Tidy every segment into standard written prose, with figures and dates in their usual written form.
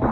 The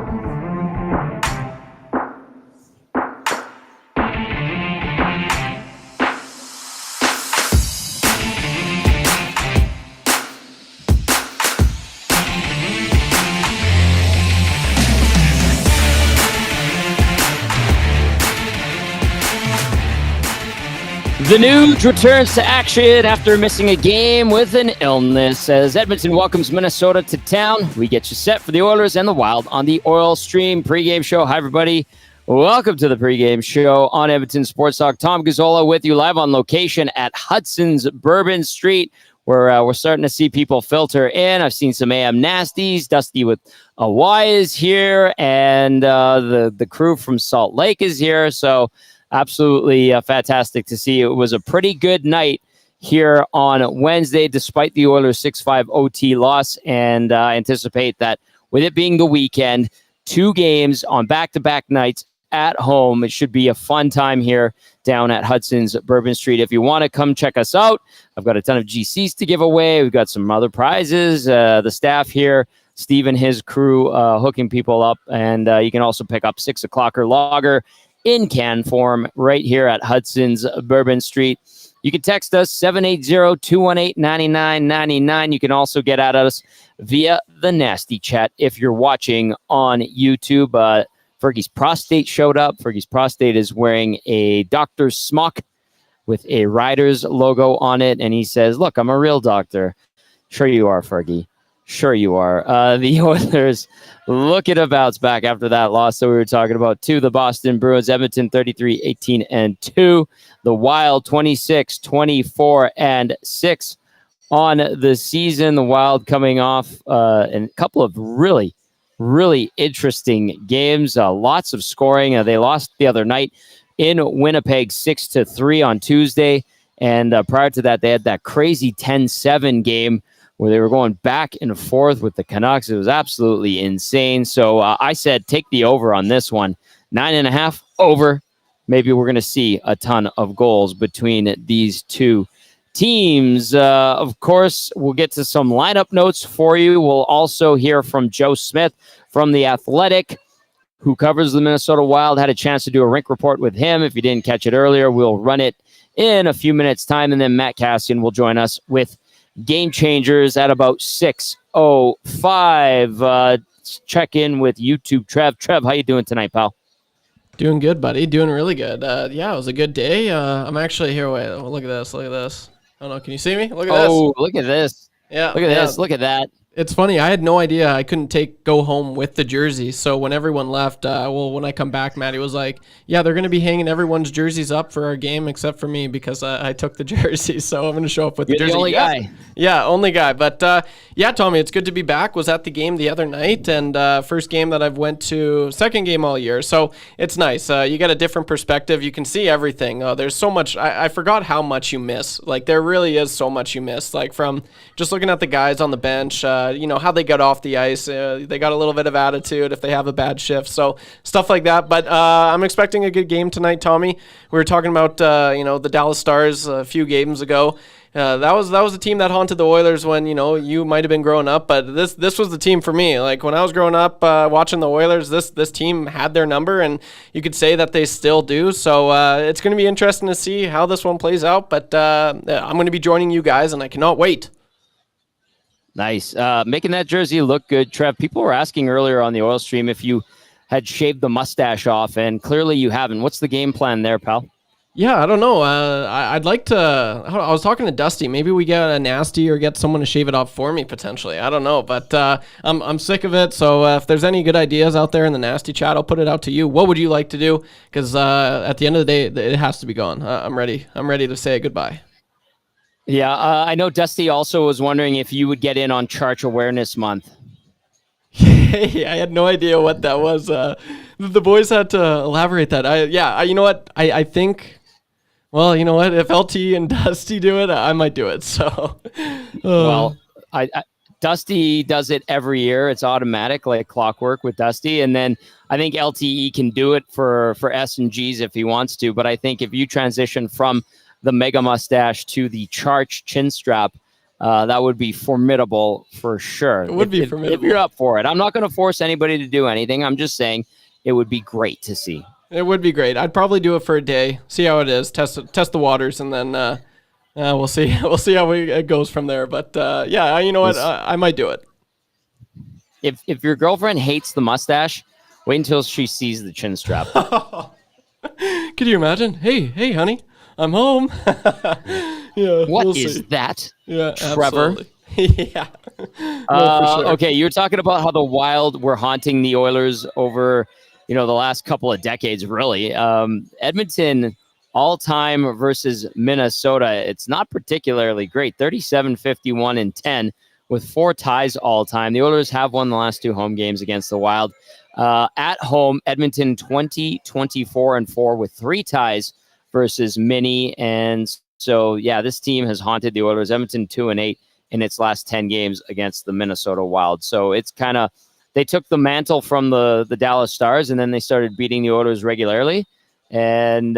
Nuge returns to action after missing a game with an illness. As Edmonton welcomes Minnesota to town, we get you set for the Oilers and the Wild on the Oil Stream pregame show. Hi, everybody. Welcome to the pregame show on Edmonton Sports Talk. Tom Gazzola with you live on location at Hudson's Bourbon Street, where we're starting to see people filter in. I've seen some AM Nasties. Dusty with a Y is here, and the crew from Salt Lake is here. So absolutely fantastic to see. It was a pretty good night here on Wednesday, despite the Oilers' 6-5 OT loss, and anticipate that with it being the weekend, 2 games on back-to-back nights at home, it should be a fun time here down at Hudson's Bourbon Street. If you want to come check us out, I've got a ton of GCs to give away. We've got some other prizes. The staff here, Steve and his crew, hooking people up, and you can also pick up 6 o'clocker lager in can form right here at Hudson's Bourbon Street. You can text us 780-218-9999. You can also get at us via the Nasty Chat if you're watching on YouTube. Fergie's Prostate showed up. Fergie's Prostate is wearing a doctor's smock with a Riders logo on it, and he says, "Look, I'm a real doctor." Sure you are, Fergie. Sure you are. The Oilers looking to bounce back after that loss that we were talking about to the Boston Bruins. Edmonton 33-18-2. The Wild 26-24-6 on the season. The Wild coming off a couple of really interesting games. Lots of scoring. They lost the other night in Winnipeg 6-3 on Tuesday. And prior to that, they had that crazy 10-7 game where they were going back and forth with the Canucks. It was absolutely insane. So I said, take the over on this one. 9.5 over. Maybe we're going to see a ton of goals between these two teams. Of course, we'll get to some lineup notes for you. We'll also hear from Joe Smith from The Athletic, who covers the Minnesota Wild. Had a chance to do a rink report with him. If you didn't catch it earlier, we'll run it in a few minutes' time. And then Matt Kassian will join us with Game Changers at about 6:05. Check in with YouTube. Trev, how you doing tonight, pal? Doing good, buddy. Doing really good. Yeah, it was a good day. I'm actually here. Wait, look at this. Look at this. I don't know. Can you see me? Look at this. Oh, look at this. Yeah. Look at this. Look at that. It's funny. I had no idea I couldn't go home with the jersey. So when everyone left, when I come back, Maddie was like, "Yeah, they're going to be hanging everyone's jerseys up for our game except for me because I took the jersey. So I'm going to show up with the jersey." You're the only guy. Yeah, only guy. But yeah, Tommy, it's good to be back. Was at the game the other night, and first game that I've went to, second game all year. So it's nice. You get a different perspective. You can see everything. There's so much. I forgot how much you miss. Like there really is so much you miss. Like from just looking at the guys on the bench. How they get off the ice. They got a little bit of attitude if they have a bad shift. So stuff like that. But I'm expecting a good game tonight, Tommy. We were talking about, the Dallas Stars a few games ago. That was the team that haunted the Oilers when, you might have been growing up. But this was the team for me. Like when I was growing up watching the Oilers, this team had their number, and you could say that they still do. So it's going to be interesting to see how this one plays out. But I'm going to be joining you guys, and I cannot wait. Nice. Making that jersey look good, Trev. People were asking earlier on the Oil Stream if you had shaved the mustache off, and clearly you haven't. What's the game plan there, pal? Yeah, I don't know. I'd like to. I was talking to Dusty. Maybe we get a nasty or get someone to shave it off for me potentially. I don't know, but I'm sick of it. So if there's any good ideas out there in the nasty chat, I'll put it out to you. What would you like to do? Because at the end of the day, it has to be gone. I'm ready. I'm ready to say goodbye. Yeah, I know Dusty also was wondering if you would get in on Charge Awareness Month. Hey, I had no idea what that was. The boys had to elaborate that. You know what? I think, well, you know what? If LT and Dusty do it, I might do it. So, Well, Dusty does it every year. It's automatic, like clockwork with Dusty. And then I think LTE can do it for S and Gs if he wants to. But I think if you transition from the mega mustache to the Charge chin strap, that would be formidable for sure. It would be formidable. If you're up for it. I'm not going to force anybody to do anything. I'm just saying it would be great to see. It would be great. I'd probably do it for a day, see how it is, test the waters, and then we'll see. We'll see how it goes from there. But yeah, you know what? I might do it. If your girlfriend hates the mustache, wait until she sees the chin strap. Could you imagine? Hey, honey, I'm home. Yeah. What is that? Yeah, Trevor. Absolutely. Yeah. No, for sure. Okay, you're talking about how the Wild were haunting the Oilers over, the last couple of decades, really. Edmonton all-time versus Minnesota, it's not particularly great. 37-51-10 with 4 ties all-time. The Oilers have won the last 2 home games against the Wild. At home, Edmonton 20-24-4 with 3 ties versus Mini. And so, yeah, this team has haunted the Oilers. Edmonton 2-8 in its last 10 games against the Minnesota Wild. So it's kind of, they took the mantle from the Dallas Stars, and then they started beating the Oilers regularly. And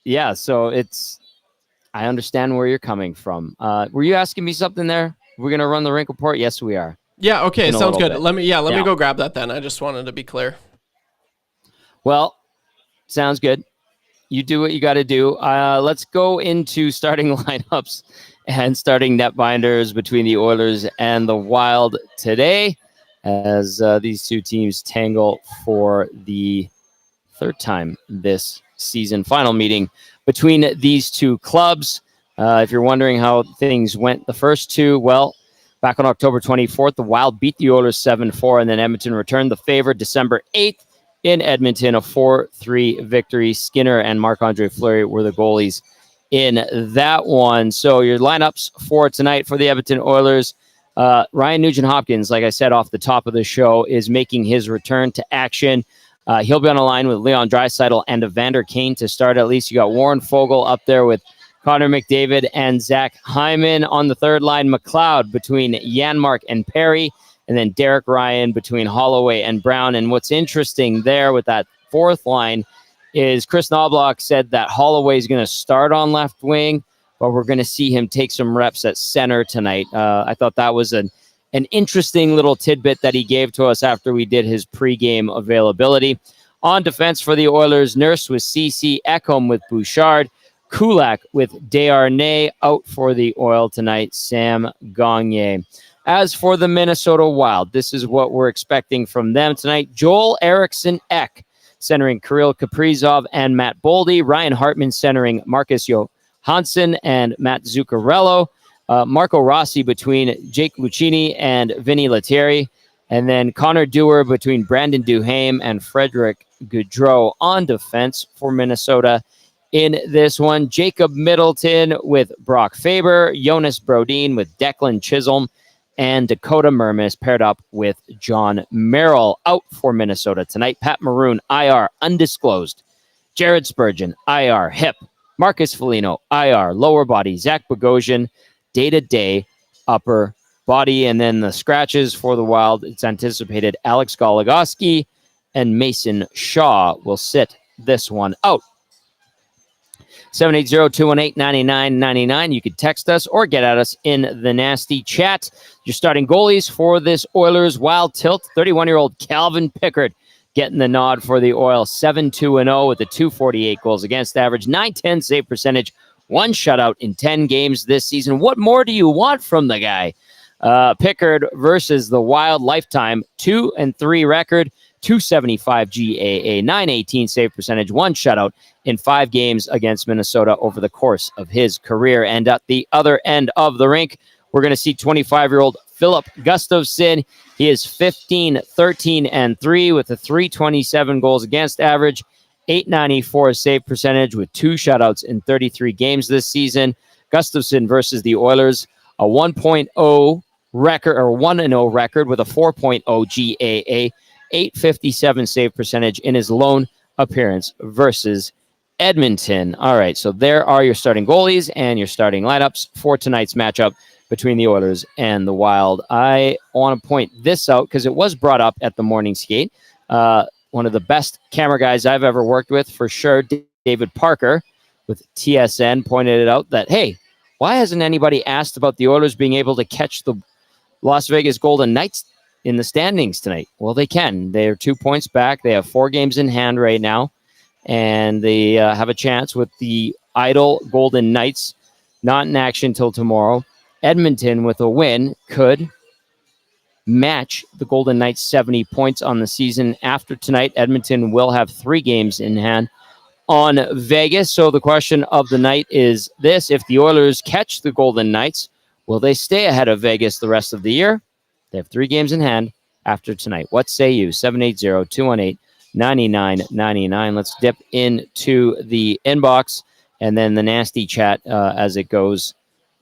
yeah, so it's, I understand where you're coming from. Were you asking me something there? We're going to run the rink report? Yes, we are. Yeah, okay, sounds good. Bit. Let me go grab that then. I just wanted to be clear. Well, sounds good. You do what you got to do. Let's go into starting lineups and starting netbinders between the Oilers and the Wild today, as these two teams tangle for the 3rd time this season. Final meeting between these two clubs. If you're wondering how things went the first 2, well, back on October 24th, the Wild beat the Oilers 7-4, and then Edmonton returned the favor December 8th in Edmonton, a 4-3 victory. Skinner and Marc-Andre Fleury were the goalies in that one. So your lineups for tonight for the Edmonton Oilers, Ryan Nugent-Hopkins, like I said off the top of the show, is making his return to action. He'll be on a line with Leon Draisaitl and Evander Kane to start. At least you got Warren Foegele up there with Connor McDavid and Zach Hyman. On the third line, McLeod between Janmark and Perry, and then Derek Ryan between Holloway and Brown. And what's interesting there with that 4th line is Chris Knobloch said that Holloway is going to start on left wing, but we're going to see him take some reps at center tonight. I thought that was an interesting little tidbit that he gave to us after we did his pregame availability. On defense for the Oilers, Nurse with CC, Ekholm with Bouchard, Kulak with Desharnais. Out for the Oil tonight, Sam Gagner. As for the Minnesota Wild, this is what we're expecting from them tonight. Joel Eriksson Ek centering Kirill Kaprizov and Matt Boldy. Ryan Hartman centering Marcus Johansson and Matt Zuccarello. Marco Rossi between Jake Lucchini and Vinny Lettieri. And then Connor Dewar between Brandon Duhaime and Frederick Gaudreau on defense for Minnesota. In this one, Jacob Middleton with Brock Faber, Jonas Brodin with Declan Chisholm, and Dakota Mermis paired up with John Merrill. Out for Minnesota tonight, Pat Maroon, IR, undisclosed. Jared Spurgeon, IR, hip. Marcus Foligno, IR, lower body. Zach Bogosian, day-to-day, upper body. And then the scratches for the Wild, it's anticipated Alex Goligoski and Mason Shaw will sit this one out. 780-218-9999. You could text us or get at us in the nasty chat. You're starting goalies for this Oilers Wild tilt. 31-year-old Calvin Pickard getting the nod for the Oil. 7-2-0 with a 248 goals against average, 910 save percentage, 1 shutout in 10 games this season. What more do you want from the guy? Pickard versus the Wild lifetime 2-3 record, 275 GAA, 918 save percentage, 1 shutout in 5 games against Minnesota over the course of his career. And at the other end of the rink, we're going to see 25-year-old Philip Gustafsson. He is 15-13-3 with a 327 goals against average, 894 save percentage with 2 shutouts in 33 games this season. Gustafsson versus the Oilers, a 1.0 record or 1-0 record with a 4.0 GAA, 857 save percentage in his lone appearance versus Edmonton. All right, so there are your starting goalies and your starting lineups for tonight's matchup between the Oilers and the Wild. I want to point this out because it was brought up at the morning skate. One of the best camera guys I've ever worked with, for sure, David Parker with TSN, pointed it out that, hey, Why hasn't anybody asked about the Oilers being able to catch the Las Vegas Golden Knights in the standings tonight? Well, they can. They're 2 points back. They have 4 games in hand right now, and they have a chance with the idle Golden Knights not in action till tomorrow. Edmonton, with a win, could match the Golden Knights' 70 points on the season. After tonight, Edmonton will have 3 games in hand on Vegas. So the question of the night is this: if the Oilers catch the Golden Knights, will they stay ahead of Vegas the rest of the year? They have 3 games in hand after tonight. What say you? 780-218-9999. Let's dip into the inbox and then the nasty chat as it goes,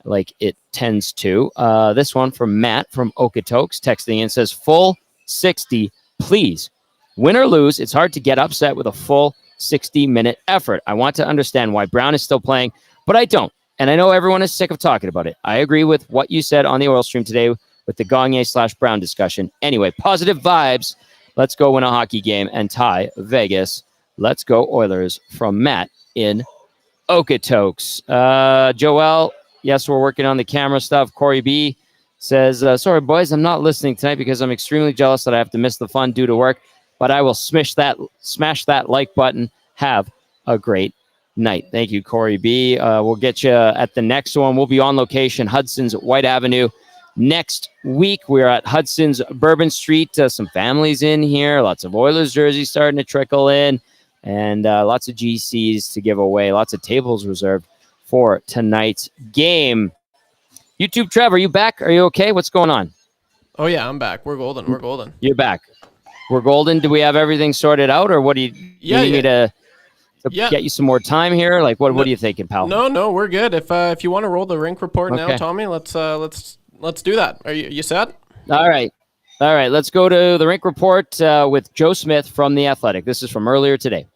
like it tends to. This one from Matt from Okotoks texting in says, full 60, please. Win or lose, it's hard to get upset with a full 60-minute effort. I want to understand why Brown is still playing, but I don't. And I know everyone is sick of talking about it. I agree with what you said on the Oil Stream today with the Gagne/Brown discussion. Anyway, positive vibes. Let's go win a hockey game and tie Vegas. Let's go Oilers from Matt in Okotoks. Joel, yes, we're working on the camera stuff. Corey B says, sorry, boys, I'm not listening tonight because I'm extremely jealous that I have to miss the fun due to work, but I will smash that like button. Have a great night. Thank you, Corey B. We'll get you at the next one. We'll be on location, Hudson's White Avenue. Next week, we're at Hudson's Bourbon Street. Some families in here. Lots of Oilers jerseys starting to trickle in. And lots of GCs to give away. Lots of tables reserved for tonight's game. YouTube Trev, are you back? Are you okay? What's going on? Oh, yeah, I'm back. We're golden. We're golden. You're back. We're golden. Do we have everything sorted out, or what do you need me to get you some more time here? Like, what are you thinking, pal? No, we're good. If you want to roll the rink report now, Tommy, let's do that. Are you set? All right. Let's go to the rink report with Joe Smith from The Athletic. This is from earlier today.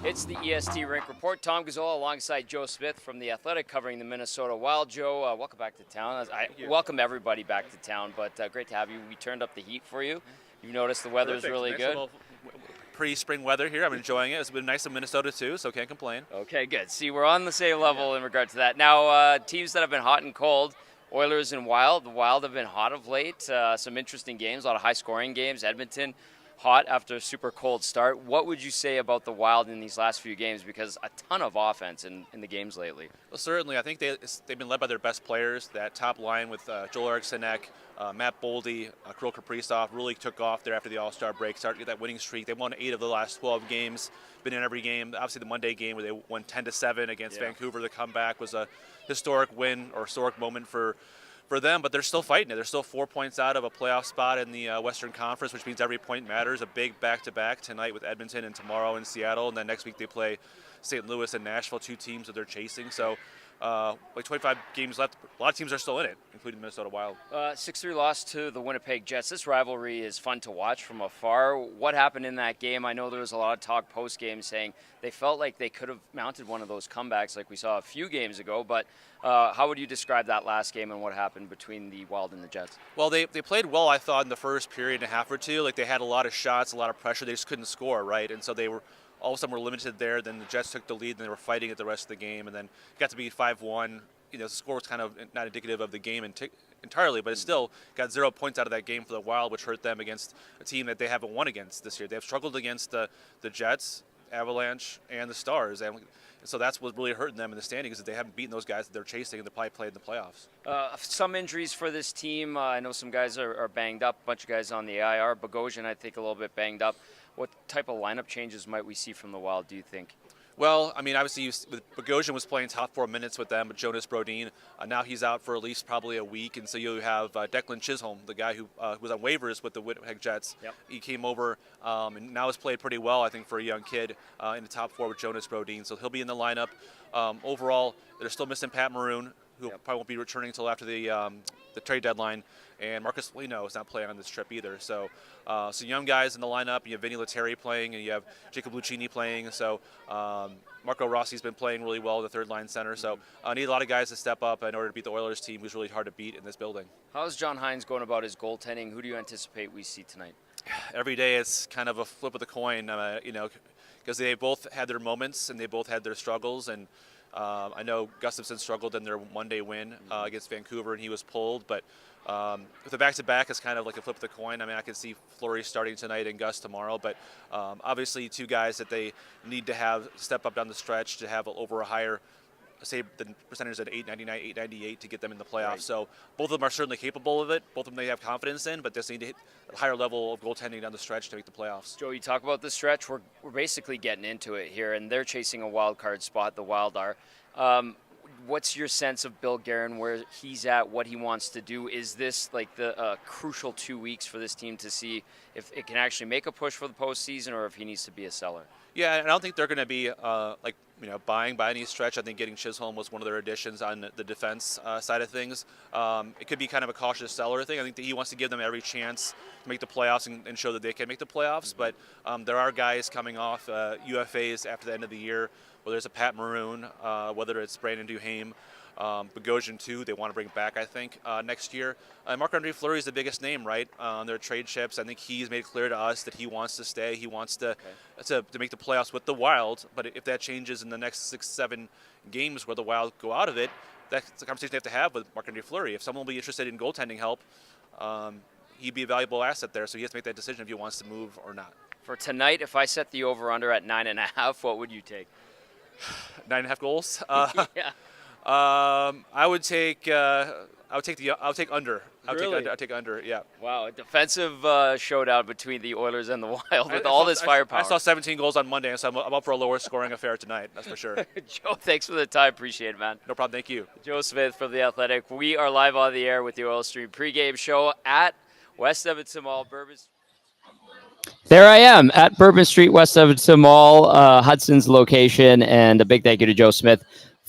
It's the EST Rink Report. Tom Gazzola alongside Joe Smith from The Athletic covering the Minnesota Wild. Joe, welcome back to town. I welcome everybody back to town, but great to have you. We turned up the heat for you. You've noticed the weather's really good. Pre-spring weather here. I'm enjoying it. It's been nice in Minnesota too, so can't complain. Okay, good. See, we're on the same level in regard to that. Now, teams that have been hot and cold, Oilers and Wild. The Wild have been hot of late. Some interesting games, a lot of high-scoring games. Edmonton hot after a super cold start. What would you say about the Wild in these last few games? Because a ton of offense in the games lately. Well, certainly. I think they've been led by their best players. That top line with Joel Eriksson, Matt Boldy, Kirill Kaprizov really took off there after the All-Star break. Started to get that winning streak. They won 8 of the last 12 games. Been in every game. Obviously, the Monday game where they won 10-7 against Vancouver. The comeback was a historic win or historic moment for them, but they're still fighting it. They're still 4 points out of a playoff spot in the Western Conference, which means every point matters. A big back-to-back tonight with Edmonton and tomorrow in Seattle, and then next week they play St. Louis and Nashville, 2 teams that they're chasing. So, 25 games left. A lot of teams are still in it, including Minnesota Wild. 6-3 loss to the Winnipeg Jets. This rivalry is fun to watch from afar. What happened in that game? I know there was a lot of talk post-game saying they felt like they could have mounted one of those comebacks like we saw a few games ago, but how would you describe that last game and what happened between the Wild and the Jets? Well, they played well, I thought, in the first period and a half or two. Like, they had a lot of shots, a lot of pressure. They just couldn't score, right? And so they were all of a sudden were limited there. Then the Jets took the lead, and they were fighting it the rest of the game, and then got to be 5-1. The score was kind of not indicative of the game entirely, but it still got 0 points out of that game for the Wild, which hurt them against a team that they haven't won against this year. They've struggled against the Jets, Avalanche, and the Stars, and so that's what's really hurting them in the standings, is they haven't beaten those guys that they're chasing, and they probably played in the playoffs. Some injuries for this team. I know some guys are banged up, a bunch of guys on the IR. Bogosian, I think, a little bit banged up. What type of lineup changes might we see from the Wild, do you think? Well, I mean, obviously, Bogosian was playing top 4 minutes with them, but Jonas Brodin, now he's out for at least probably a week, and so you have Declan Chisholm, the guy who was on waivers with the Winnipeg Jets. Yep. He came over and now has played pretty well, I think, for a young kid in the top 4 with Jonas Brodin, so he'll be in the lineup. Overall, they're still missing Pat Maroon, who probably won't be returning until after the trade deadline. And Marcus Foligno is not playing on this trip either. So young guys in the lineup. You have Vinny Lettieri playing, and you have Jacob Lucchini playing. So Marco Rossi's been playing really well at the third-line center. So I need a lot of guys to step up in order to beat the Oilers team, who's really hard to beat in this building. How's John Hines going about his goaltending? Who do you anticipate we see tonight? every day it's kind of a flip of the coin, because they both had their moments and they both had their struggles. And I know Gustafsson struggled in their one-day win against Vancouver, and he was pulled. But with the back-to-back, it's kind of like a flip of the coin. I mean, I can see Fleury starting tonight and Gus tomorrow. But obviously, two guys that they need to have step up down the stretch to have over a higher, say, the percentage at 899, 898 to get them in the playoffs. Right. So both of them are certainly capable of it. Both of them they have confidence in, but just need to hit a higher level of goaltending down the stretch to make the playoffs. Joe, you talk about the stretch. We're basically getting into it here, and they're chasing a wild card spot. The Wild are. What's your sense of Bill Guerin, where he's at, what he wants to do? Is this like the crucial 2 weeks for this team to see if it can actually make a push for the postseason, or if he needs to be a seller? Yeah, and I don't think they're going to be buying by any stretch. I think getting Chisholm was one of their additions on the defense side of things. It could be kind of a cautious seller thing. I think that he wants to give them every chance to make the playoffs and show that they can make the playoffs. But there are guys coming off UFAs after the end of the year, whether it's a Pat Maroon, whether it's Brandon Duhaime, Bogosian too. They want to bring back, I think, next year. Marc-Andre Fleury is the biggest name, right, on their trade chips. I think he's made it clear to us that he wants to stay. He wants to make the playoffs with the Wild. But if that changes in the next 6-7 games where the Wild go out of it, that's a conversation they have to have with Marc-Andre Fleury. If someone will be interested in goaltending help, he'd be a valuable asset there. So he has to make that decision if he wants to move or not. For tonight, if I set the over/under at 9.5, what would you take? 9.5 goals. Yeah. I would take under. Really? I'll take under. Yeah. Wow, a defensive showdown between the Oilers and the Wild with all this firepower. I saw 17 goals on Monday, so I'm up for a lower scoring affair tonight. That's for sure. Joe, thanks for the time. Appreciate it, man. No problem. Thank you. Joe Smith from The Athletic. We are live on the air with the Oil Stream pregame show at West Edmonton Mall, Bourbon. There I am at Bourbon Street, West Edmonton Mall, Hudson's location, and a big thank you to Joe Smith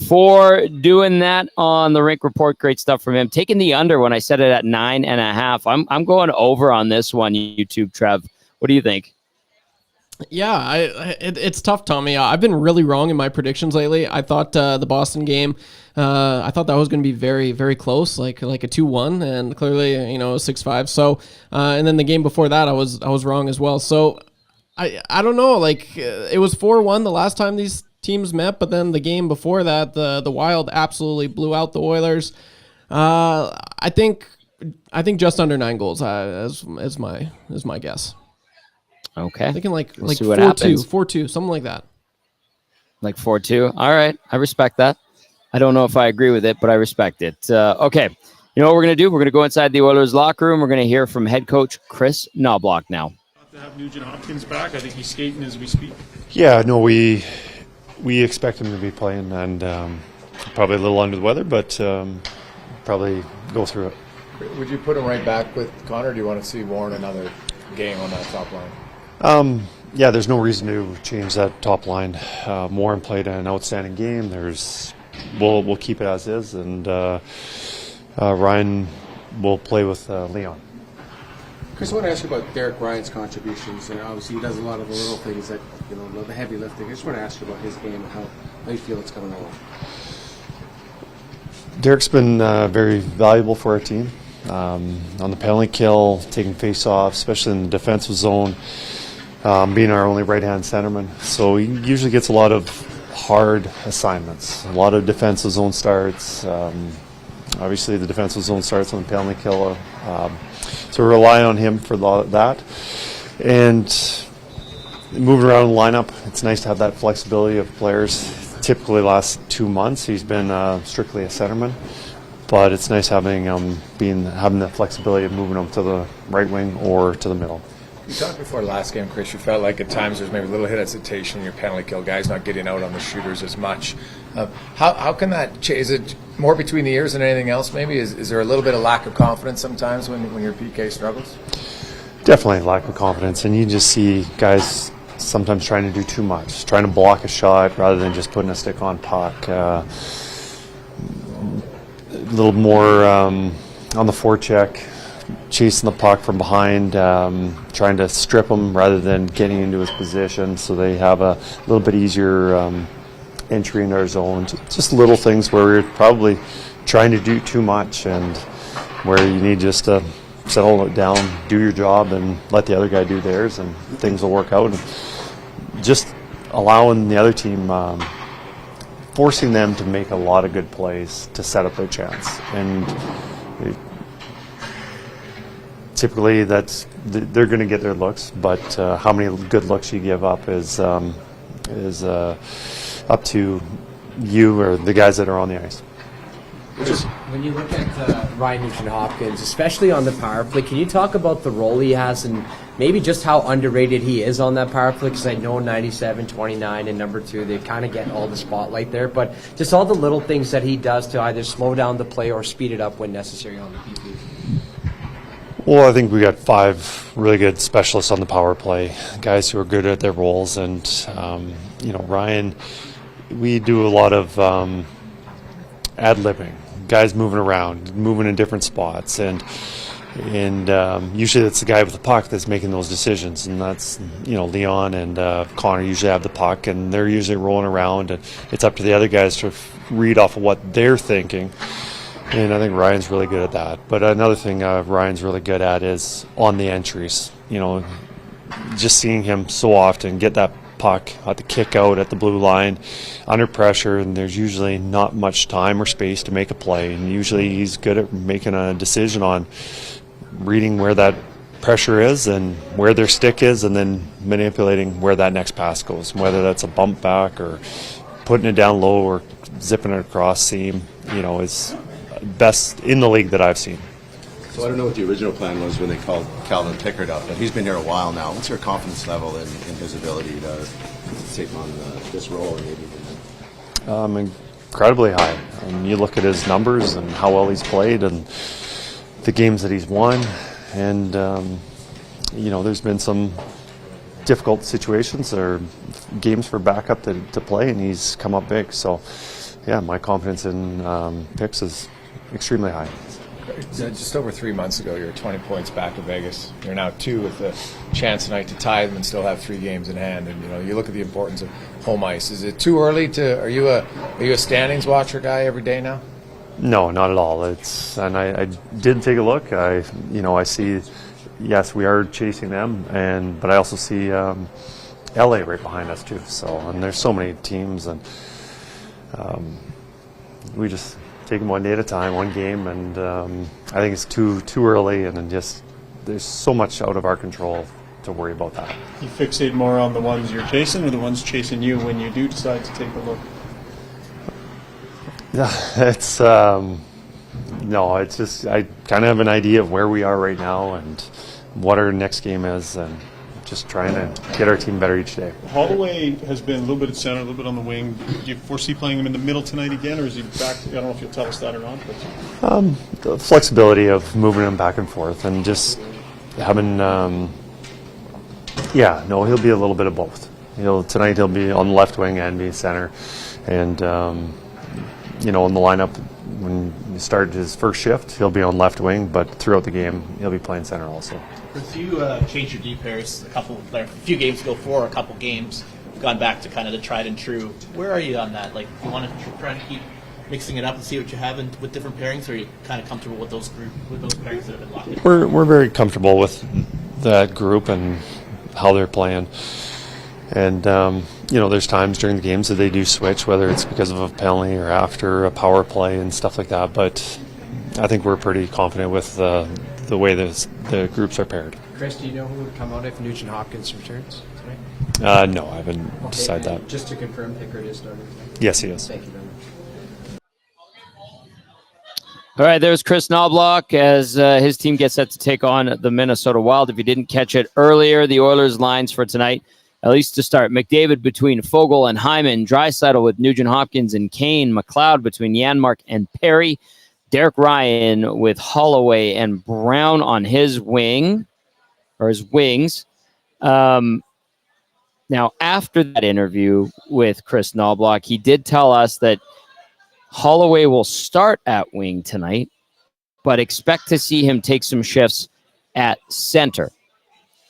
for doing that on the Rink Report. Great stuff from him. Taking the under when I set it at 9.5. I'm going over on this one, YouTube, Trev. What do you think? Yeah, it's tough, Tommy. I've been really wrong in my predictions lately. I thought the Boston game, I thought that was going to be very, very close, like a 2-1, and clearly, 6-5. So, and then the game before that, I was wrong as well. So, I don't know. Like it was 4-1 the last time these teams met, but then the game before that, the Wild absolutely blew out the Oilers. I think just under 9 goals is my guess. Okay. I'm thinking like we'll 4-2, something like that. Like 4-2. All right. I respect that. I don't know if I agree with it, but I respect it. Okay. You know what we're going to do? We're going to go inside the Oilers locker room. We're going to hear from head coach Chris Knobloch now. To have Nugent Hopkins back. I think he's skating as we speak. Yeah, no, we expect him to be playing, and probably a little under the weather, but probably go through it. Would you put him right back with Connor, or do you want to see Warren another game on that top line? Yeah, there's no reason to change that top line. Warren played an outstanding game. We'll keep it as is, and Ryan will play with Leon. Chris, I want to ask you about Derek Ryan's contributions. And obviously, he does a lot of the little things that, the heavy lifting. I just want to ask you about his game and how you feel it's coming along. Derek's been very valuable for our team. On the penalty kill, taking face-offs, especially in the defensive zone, being our only right-hand centerman. So he usually gets a lot of hard assignments, a lot of defensive zone starts. Obviously, the defensive zone starts on the penalty kill. So we rely on him for that. And moving around the lineup, it's nice to have that flexibility of players. Typically, the last 2 months, he's been strictly a centerman. But it's nice having the flexibility of moving them to the right wing or to the middle. You talked before last game, Chris. You felt like at times there's maybe a little hesitation in your penalty kill, guys not getting out on the shooters as much. How can that change? Is it more between the ears than anything else? Maybe is there a little bit of lack of confidence sometimes when your PK struggles? Definitely lack of confidence, and you just see guys sometimes trying to do too much, trying to block a shot rather than just putting a stick on puck. A little more on the forecheck, chasing the puck from behind, trying to strip him rather than getting into his position, so they have a little bit easier entry in our zone. Just little things where we're probably trying to do too much, and where you need just to settle it down, do your job, and let the other guy do theirs, and things will work out. And just allowing the other team, forcing them to make a lot of good plays to set up their chance. And typically they're going to get their looks, but how many good looks you give up is up to you or the guys that are on the ice. When you look at Ryan Nugent-Hopkins, especially on the power play, can you talk about the role he has and maybe just how underrated he is on that power play? Because I know 97, 29, and number 2, they kind of get all the spotlight there. But just all the little things that he does to either slow down the play or speed it up when necessary on the PP. Well, I think we got 5 really good specialists on the power play, guys who are good at their roles. And, Ryan, we do a lot of ad-libbing. Guys moving around, moving in different spots, and usually it's the guy with the puck that's making those decisions, and that's Leon and Connor usually have the puck, and they're usually rolling around, and it's up to the other guys to read off of what they're thinking, and I think Ryan's really good at that. But another thing Ryan's really good at is on the entries. Just seeing him so often get that puck at the kick out at the blue line under pressure, and there's usually not much time or space to make a play, and usually he's good at making a decision on reading where that pressure is and where their stick is, and then manipulating where that next pass goes, whether that's a bump back or putting it down low or zipping it across seam. Is best in the league that I've seen. So I don't know what the original plan was when they called Calvin Pickard up, but he's been here a while now. What's your confidence level in his ability to take on this role? And maybe incredibly high. You look at his numbers and how well he's played and the games that he's won, and there's been some difficult situations or games for backup to play, and he's come up big. So, yeah, my confidence in Picks is extremely high. Just over 3 months ago, you were 20 points back to Vegas. You're now 2 with the chance tonight to tie them and still have 3 games in hand. And you look at the importance of home ice. Is it too early to? Are you a standings watcher guy every day now? No, not at all. And I did take a look. I see. Yes, we are chasing them, but I also see LA right behind us too. So, and there's so many teams, and we just take them one day at a time, one game, and I think it's too early, and then just there's so much out of our control to worry about that. You fixate more on the ones you're chasing or the ones chasing you when you do decide to take a look? Yeah, it's just I kind of have an idea of where we are right now and what our next game is, and just trying to get our team better each day. Holloway has been a little bit at center, a little bit on the wing. Do you foresee playing him in the middle tonight again, or is he back? I don't know if you'll tell us that or not. But. The flexibility of moving him back and forth and just having, he'll be a little bit of both. Tonight he'll be on the left wing and be center, and in the lineup when you start his first shift, he'll be on left wing, but throughout the game he'll be playing center also. If you changed your D pairs a few games ago for a couple games, gone back to kind of the tried and true, where are you on that? Like, you want to try to keep mixing it up and see what you have with different pairings, or are you kind of comfortable with those pairings that have been locked in? We're very comfortable with that group and how they're playing. And, there's times during the games that they do switch, whether it's because of a penalty or after a power play and stuff like that. But I think we're pretty confident with the way the groups are paired. Chris, do you know who would come out if Nugent-Hopkins returns tonight? No, I haven't decided that. Just to confirm, Pickard is starting. Yes, he is. Thank you very much. All right, there's Chris Knobloch as his team gets set to take on the Minnesota Wild. If you didn't catch it earlier, the Oilers' lines for tonight, at least to start, McDavid between Fogle and Hyman, Draisaitl with Nugent-Hopkins and Kane, McLeod between Janmark and Perry, Derek Ryan with Holloway and Brown on his wings. Now, after that interview with Chris Knobloch, he did tell us that Holloway will start at wing tonight, but expect to see him take some shifts at center.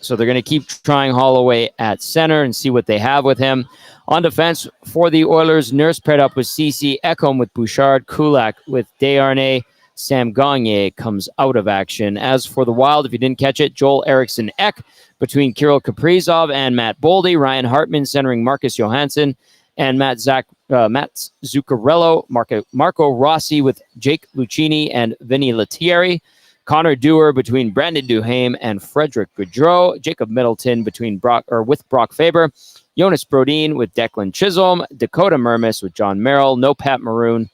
So they're going to keep trying Holloway at center and see what they have with him. On defense for the Oilers, Nurse paired up with Ceci, Ekholm with Bouchard, Kulak with Desharnais, Sam Gagner comes out of action. As for the Wild, if you didn't catch it, Joel Eriksson-Ek between Kirill Kaprizov and Matt Boldy. Ryan Hartman centering Marcus Johansson and Matt Zuccarello. Marco Rossi with Jake Lucchini and Vinny Lettieri. Connor Dewar between Brandon Duhaime and Frederick Gaudreau. Jacob Middleton with Brock Faber. Jonas Brodin with Declan Chisholm. Dakota Mermis with John Merrill. No Pat Maroon,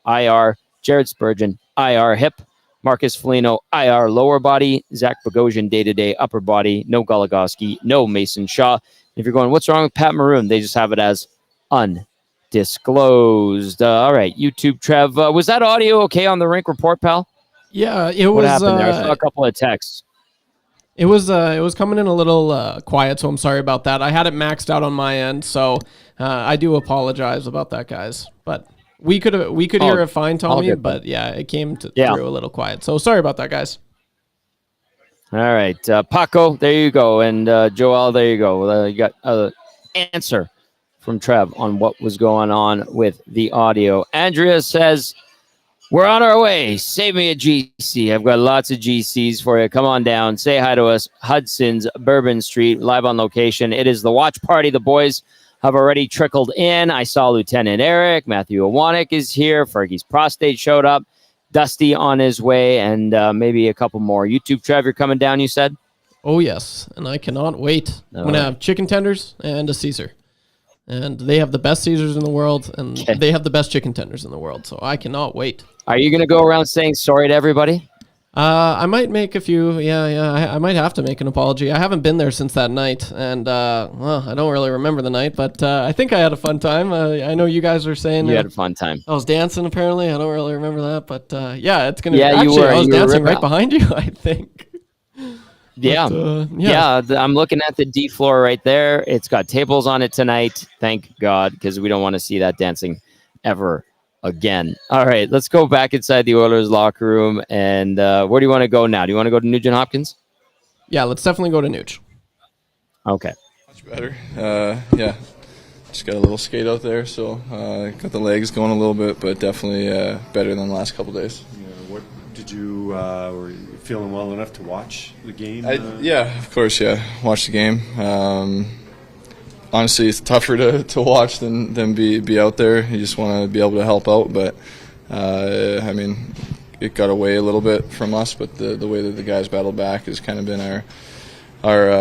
IR. Jared Spurgeon, IR hip. Marcus Foligno, IR lower body. Zach Bogosian, day-to-day upper body. No Goligoski, no Mason Shaw. If you're going, what's wrong with Pat Maroon? They just have it as undisclosed. All right, YouTube, Trev. Was that audio okay on the Rink Report, pal? Yeah, it What was. happened there? I saw a couple of texts. It was coming in a little quiet, so I'm sorry about that. I had it maxed out on my end, so I do apologize about that, guys. But we could hear it fine, Tommy, but yeah, it came through a little quiet. So sorry about that, guys. All right, Paco, there you go, and Joel, there you go. You got an answer from Trev on what was going on with the audio. Andrea says, we're on our way. Save me a GC. I've got lots of GCs for you. Come on down. Say hi to us. Hudson's Bourbon Street, live on location. It is the watch party. The boys have already trickled in. I saw Lieutenant Eric. Matthew Iwanek is here. Fergie's prostate showed up. Dusty on his way, and maybe a couple more. YouTube, Trev, you're coming down, you said? Oh, yes, and I cannot wait. I'm going to have chicken tenders and a Caesar. And they have the best Caesars in the world, and they have the best chicken tenders in the world, so I cannot wait. Are you going to go around saying sorry to everybody? I might make a few. I might have to make an apology. I haven't been there since that night, and well, I don't really remember the night, but I think I had a fun time. I know you guys are saying you had a fun time. I was dancing. Apparently, I don't really remember that, but yeah, it's gonna. Yeah, actually, you were. I was you dancing were right behind you. I think. Yeah. But, I'm looking at the D floor right there. It's got tables on it tonight. Thank God, because we don't want to see that dancing ever again. All right, let's go back inside the Oilers locker room. And where do you want to go now? Do you want to go to Nugent Hopkins? Yeah, let's definitely go to Nuge. Okay. Much better. Yeah, just got a little skate out there, so got the legs going a little bit, but definitely better than the last couple days. Yeah, what did you were you feeling well enough to watch the game? Yeah, of course. Yeah, watch the game. Honestly, it's tougher to watch than be out there. You just want to be able to help out, but I mean, it got away a little bit from us. But the way that the guys battled back has kind of been our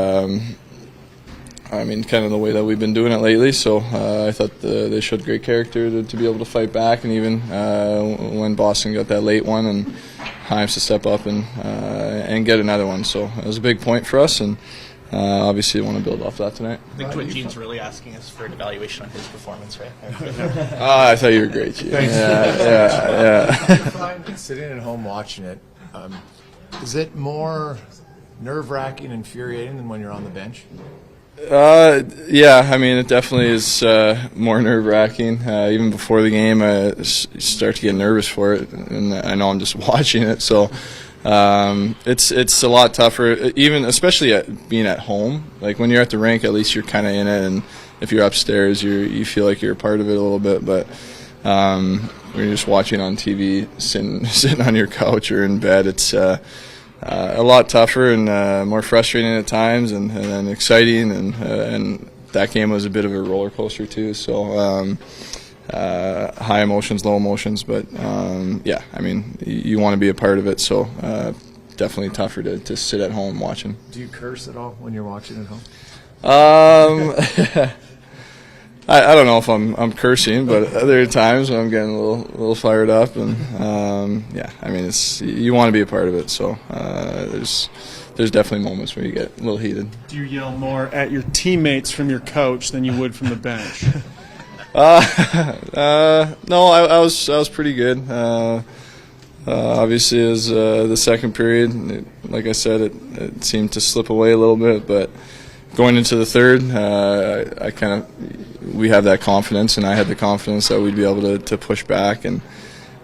I mean, kind of the way that we've been doing it lately. So I thought they showed great character to be able to fight back, and even when Boston got that late one, and Himes to step up and get another one. So it was a big point for us, and obviously want to build off that tonight. I think Twin Gene's really asking us for an evaluation on his performance, right? I thought you were great, Gene. Yeah. Sitting at home watching it, is it more nerve-wracking and infuriating than when you're on the bench? Yeah, I mean, it definitely is more nerve-wracking. Even before the game, I start to get nervous for it, and I know I'm just watching it. So it's a lot tougher, even especially being at home. Like when you're at the rink, at least you're kind of in it, and if you're upstairs, you feel like you're a part of it a little bit. But when you're just watching on TV, sitting on your couch or in bed, it's a lot tougher and more frustrating at times, and then exciting, and that game was a bit of a roller coaster too. So high emotions, low emotions, but yeah, I mean, you want to be a part of it. So definitely tougher to sit at home watching. Do you curse at all when you're watching at home? I don't know if I'm cursing, but there are times when I'm getting a little fired up, and yeah, I mean, you want to be a part of it. So there's definitely moments where you get a little heated. Do you yell more at your teammates from your coach than you would from the bench? No, I was pretty good. Obviously, as the second period, like I said, it seemed to slip away a little bit, but going into the third, we have that confidence, and I had the confidence that we'd be able to push back, and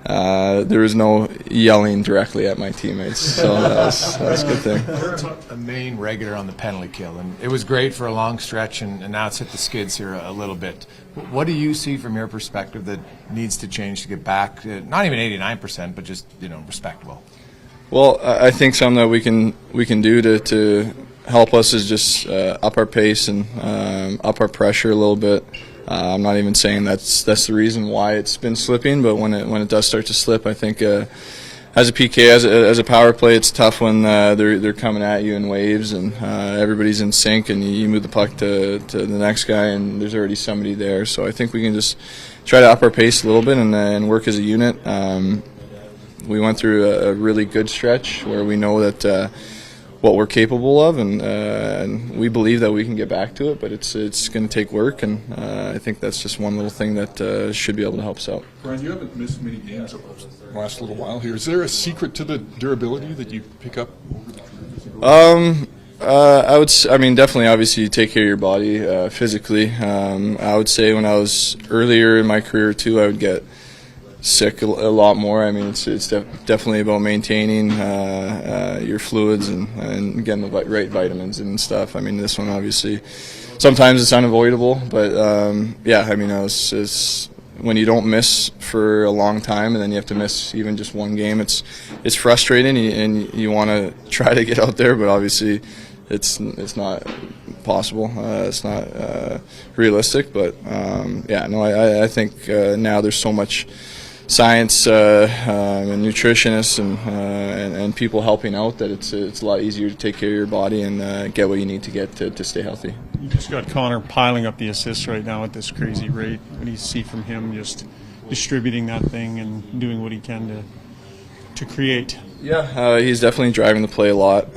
there was no yelling directly at my teammates, so that's a good thing. You're a main regular on the penalty kill, and it was great for a long stretch, and now it's hit the skids here a little bit. What do you see from your perspective that needs to change to get back, not even 89%, but just respectable? Well, I think something that we can do to help us is just up our pace and up our pressure a little bit. I'm not even saying that's the reason why it's been slipping, but when it does start to slip, I think as a PK, as a power play, it's tough when they're coming at you in waves and everybody's in sync, and you move the puck to the next guy, and there's already somebody there. So I think we can just try to up our pace a little bit and work as a unit. We went through a really good stretch where we know that what we're capable of, and we believe that we can get back to it, but it's going to take work, and I think that's just one little thing that should be able to help us out. Brian, you haven't missed many games over the last little while here. Is there a secret to the durability that you pick up over the I mean, definitely, obviously, you take care of your body physically. I would say when I was earlier in my career, too, I would get sick a lot more. I mean, it's definitely about maintaining your fluids and getting the right vitamins and stuff. I mean, this one, obviously, sometimes it's unavoidable, but yeah, I mean, it's when you don't miss for a long time and then you have to miss even just one game, it's frustrating, and you want to try to get out there, but obviously it's not possible. It's not realistic, but yeah, no, I think now there's so much science and nutritionists and people helping out that it's a lot easier to take care of your body and get what you need to get to stay healthy. You just got Connor piling up the assists right now at this crazy rate. What do you see from him just distributing that thing and doing what he can to create? Yeah, he's definitely driving the play a lot.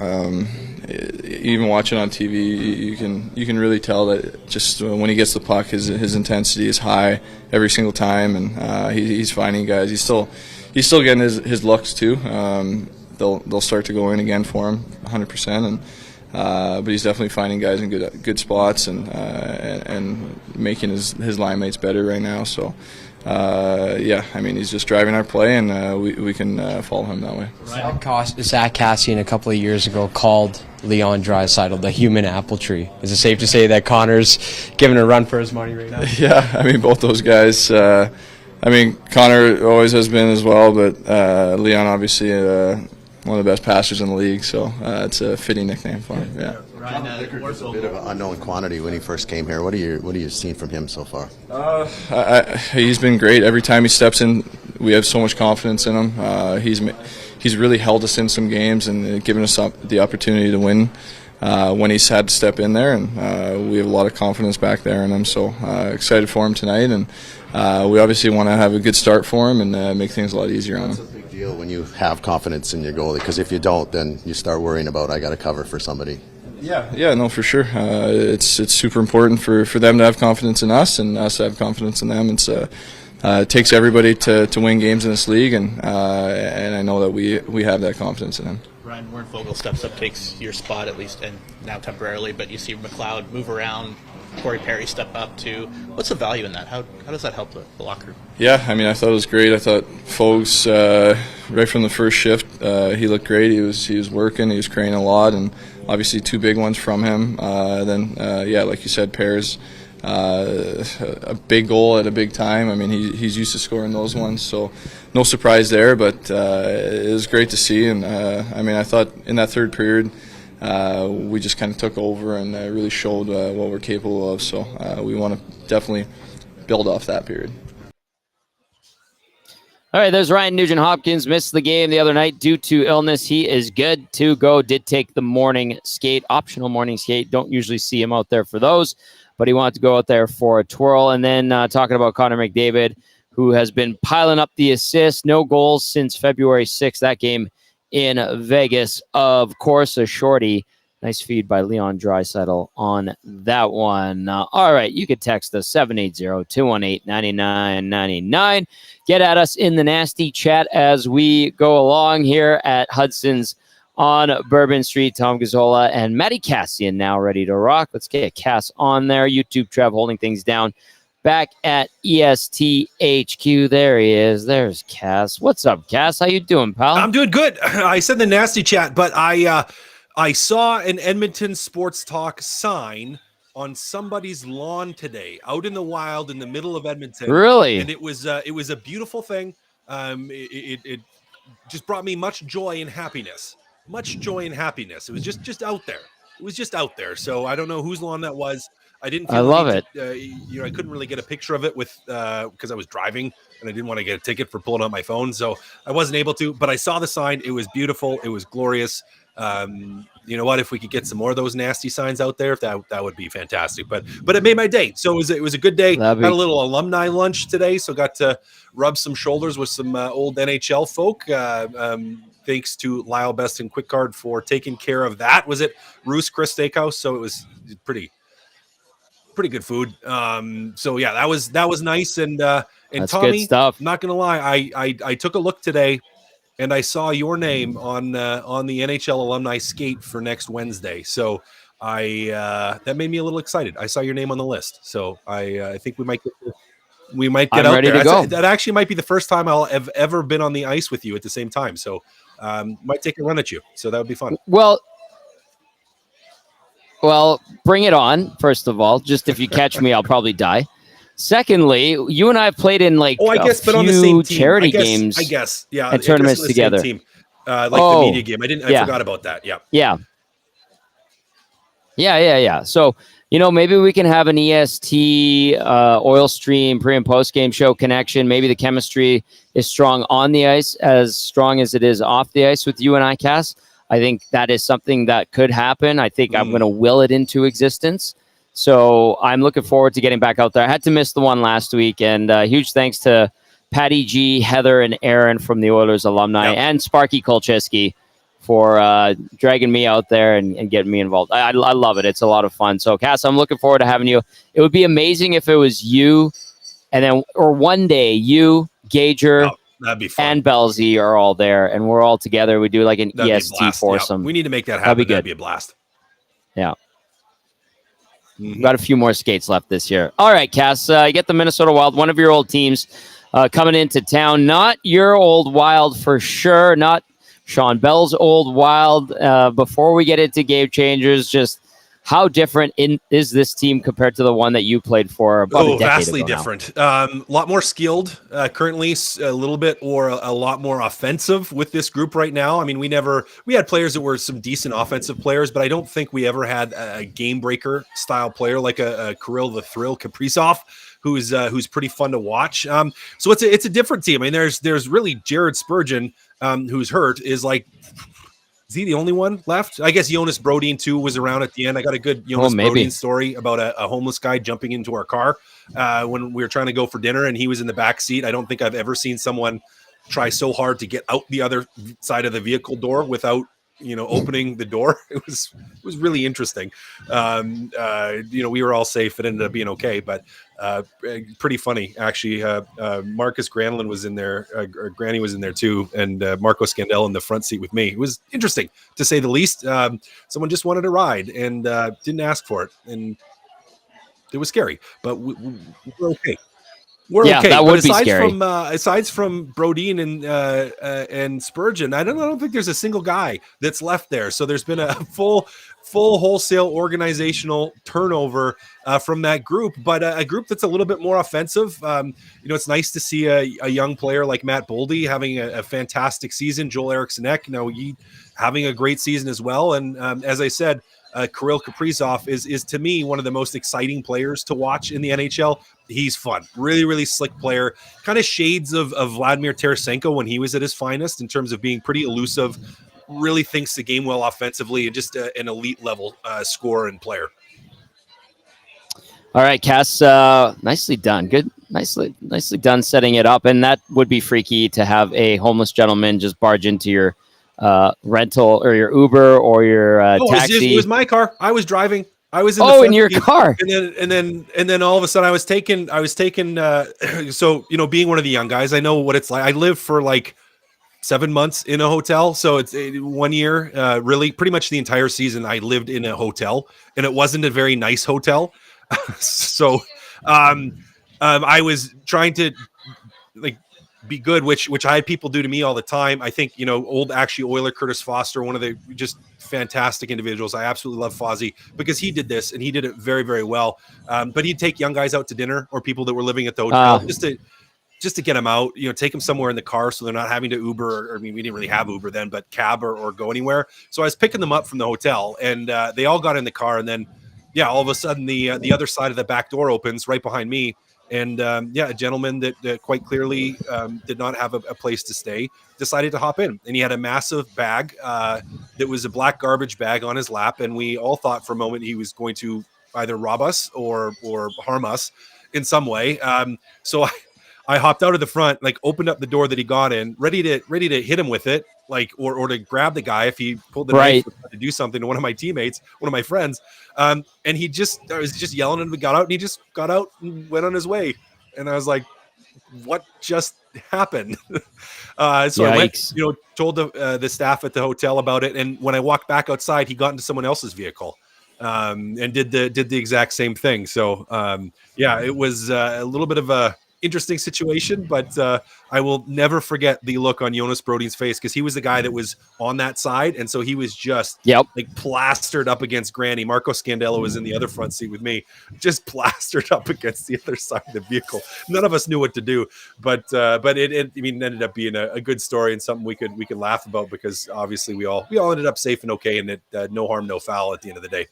Even watching on TV, you can really tell that just when he gets the puck, his intensity is high every single time, and he's finding guys. He's still getting his looks too. They'll start to go in again for him 100%, and but he's definitely finding guys in good spots and making his line mates better right now. So. Yeah, I mean, he's just driving our play, and we can follow him that way. Zach Kassian a couple of years ago called Leon Draisaitl the human apple tree. Is it safe to say that Connor's giving a run for his money right now? Yeah, I mean, both those guys. I mean, Connor always has been as well, but Leon obviously one of the best passers in the league, so it's a fitting nickname for him. Yeah. Ryan, Dickert was a bit of an unknown quantity when he first came here. What are you seeing from him so far? He's been great. Every time he steps in, we have so much confidence in him. He's really held us in some games and given us the opportunity to win when he's had to step in there, and we have a lot of confidence back there in him. So excited for him tonight, and we obviously want to have a good start for him and make things a lot easier on him. That's a big deal when you have confidence in your goalie, because if you don't, then you start worrying about, I got to cover for somebody. Yeah, no, for sure. It's super important for them to have confidence in us and us to have confidence in them. It takes everybody to win games in this league, and I know that we have that confidence in him. Ryan Wernfogel steps up, takes your spot at least, and now temporarily, but you see McLeod move around, Corey Perry step up too. What's the value in that? How does that help the locker room? Yeah, I mean, I thought it was great. I thought Fogs, right from the first shift, he looked great. He was working, he was creating a lot, and obviously 2 big ones from him. Then, yeah, like you said, Pear's a big goal at a big time. I mean, he's used to scoring those ones, so no surprise there. But it was great to see, and I mean, I thought in that third period we just kind of took over and really showed what we're capable of. So we want to definitely build off that period. All right, there's Ryan Nugent-Hopkins. Missed the game the other night due to illness. He is good to go. Did take the morning skate, optional morning skate. Don't usually see him out there for those, but he wanted to go out there for a twirl. And then talking about Connor McDavid, who has been piling up the assists. No goals since February 6th, that game in Vegas. Of course, a shorty. Nice feed by Leon Draisaitl on that one. All right, you could text us 780-218-9999. Get at us in the nasty chat as we go along here at Hudson's on Bourbon Street. Tom Gazzola and Matt Kassian now ready to rock. Let's get Cass on there. YouTube Trev holding things down back at ESTHQ. There he is. There's Cass. What's up, Cass? How you doing, pal? I'm doing good. I said the nasty chat, but I saw an Edmonton Sports Talk sign on somebody's lawn today, out in the wild in the middle of Edmonton. Really? And it was a beautiful thing. It just brought me much joy and happiness. Much joy and happiness. It was just out there. It was just out there. So I don't know whose lawn that was. I didn't. I love it. I couldn't really get a picture of it because I was driving and I didn't want to get a ticket for pulling out my phone, so I wasn't able to. But I saw the sign. It was beautiful. It was glorious. You know what? If we could get some more of those nasty signs out there, that would be fantastic. But it made my day. So it was a good day. Had a little alumni lunch today, so got to rub some shoulders with some old NHL folk. Thanks to Lyle Best and Quick Card for taking care of that. Was it Roos Chris Steakhouse? So it was pretty good food. So yeah, that was nice. And That's Tommy, good stuff. I'm not gonna lie, I took a look today and I saw your name on the NHL alumni skate for next Wednesday. So that made me a little excited. I saw your name on the list. So I think we might get out ready there. to go. That actually might be the first time I'll have ever been on the ice with you at the same time. So might take a run at you. So that would be fun. Well, bring it on, first of all. Just if you catch me, I'll probably die. Secondly, you and I have played in but on the same team. charity games. I guess, yeah. And tournaments together. Team. The media game. I forgot about that. Yeah. Yeah. So, maybe we can have an EST oil stream pre and post game show connection. Maybe the chemistry is strong on the ice, as strong as it is off the ice with you and I, Cass. I think that is something that could happen. I think I'm going to will it into existence. So I'm looking forward to getting back out there. I had to miss the one last week, and huge thanks to Patty G, Heather, and Aaron from the Oilers alumni, and Sparky Kolcheski for dragging me out there and getting me involved. I love it. It's a lot of fun. So, Cass, I'm looking forward to having you. It would be amazing if it was you, or one day you, Gager, that'd be fun. and Belzy are all there, and we're all together. We do like an That'd EST foursome. Yeah. We need to make that happen. That'd be a blast. Yeah. We've got a few more skates left this year. All right, Cass, you get the Minnesota Wild, one of your old teams coming into town. Not your old Wild for sure, not Sean Bell's old Wild. Before we get into game changers, just how different is this team compared to the one that you played for about a decade vastly ago different. A lot more skilled currently, a little bit, or a lot more offensive with this group right now. I mean, we had players that were some decent offensive players, but I don't think we ever had a game breaker style player like a Kirill the Thrill Kaprizov, who's pretty fun to watch. So it's a different team. I mean, there's really Jared Spurgeon, who's hurt, is like. Is he the only one left? I guess Jonas Brodin, too, was around at the end. I got a good Jonas Brodin story about a homeless guy jumping into our car when we were trying to go for dinner, and he was in the back seat. I don't think I've ever seen someone try so hard to get out the other side of the vehicle door without opening the door. It was really interesting. We were all safe. It ended up being okay, but pretty funny actually. Marcus Granlund was in there, or Granny was in there too, and Marco Scandell in the front seat with me. It was interesting to say the least. Someone just wanted a ride and didn't ask for it, and it was scary, but we're okay. We're okay. That would be scary. Aside from Brodin and Spurgeon, I don't think there's a single guy that's left there. So there's been a full wholesale organizational turnover from that group, but a group that's a little bit more offensive. It's nice to see a young player like Matt Boldy having a fantastic season. Joel Eriksson-Ek, he having a great season as well. And as I said, Kirill Kaprizov is to me one of the most exciting players to watch in the NHL. He's fun, really, really slick player, kind of shades of Vladimir Tarasenko when he was at his finest in terms of being pretty elusive, really thinks the game well offensively, and just an elite level scorer and player. All right, Cass, nicely done. Good. Nicely done setting it up. And that would be freaky to have a homeless gentleman just barge into your rental or your Uber or your taxi. It was my car. I was driving. I was in your car. And then all of a sudden I was taken. So, being one of the young guys, I know what it's like. I lived for like 7 months in a hotel. So it's 1 year, really pretty much the entire season I lived in a hotel, and it wasn't a very nice hotel. So, I was trying to be good, which I had people do to me all the time. I think, old actually Oiler Curtis Foster, one of the just fantastic individuals. I absolutely love Fozzie because he did this and he did it very, very well. But he'd take young guys out to dinner or people that were living at the hotel just to get them out, take them somewhere in the car so they're not having to Uber. We didn't really have Uber then, but cab or go anywhere. So I was picking them up from the hotel and they all got in the car. And then, all of a sudden the other side of the back door opens right behind me. And a gentleman that quite clearly did not have a place to stay decided to hop in. And he had a massive bag that was a black garbage bag on his lap. And we all thought for a moment he was going to either rob us or harm us in some way. So I hopped out of the front, opened up the door that he got in, ready to hit him with it, or to grab the guy if he pulled the knife to do something to one of my teammates, one of my friends. And I was just yelling at him. He got out and he just got out and went on his way. And I was like, what just happened? So I went, told the staff at the hotel about it. And when I walked back outside, he got into someone else's vehicle. And did the exact same thing. So it was a little bit of a interesting situation, but I will never forget the look on Jonas Brodin's face because he was the guy that was on that side, and so he was just plastered up against Granny. Marco Scandella was in the other front seat with me, just plastered up against the other side of the vehicle. None of us knew what to do, but it ended up being a good story and something we could laugh about because obviously we all ended up safe and okay, and it no harm, no foul at the end of the day.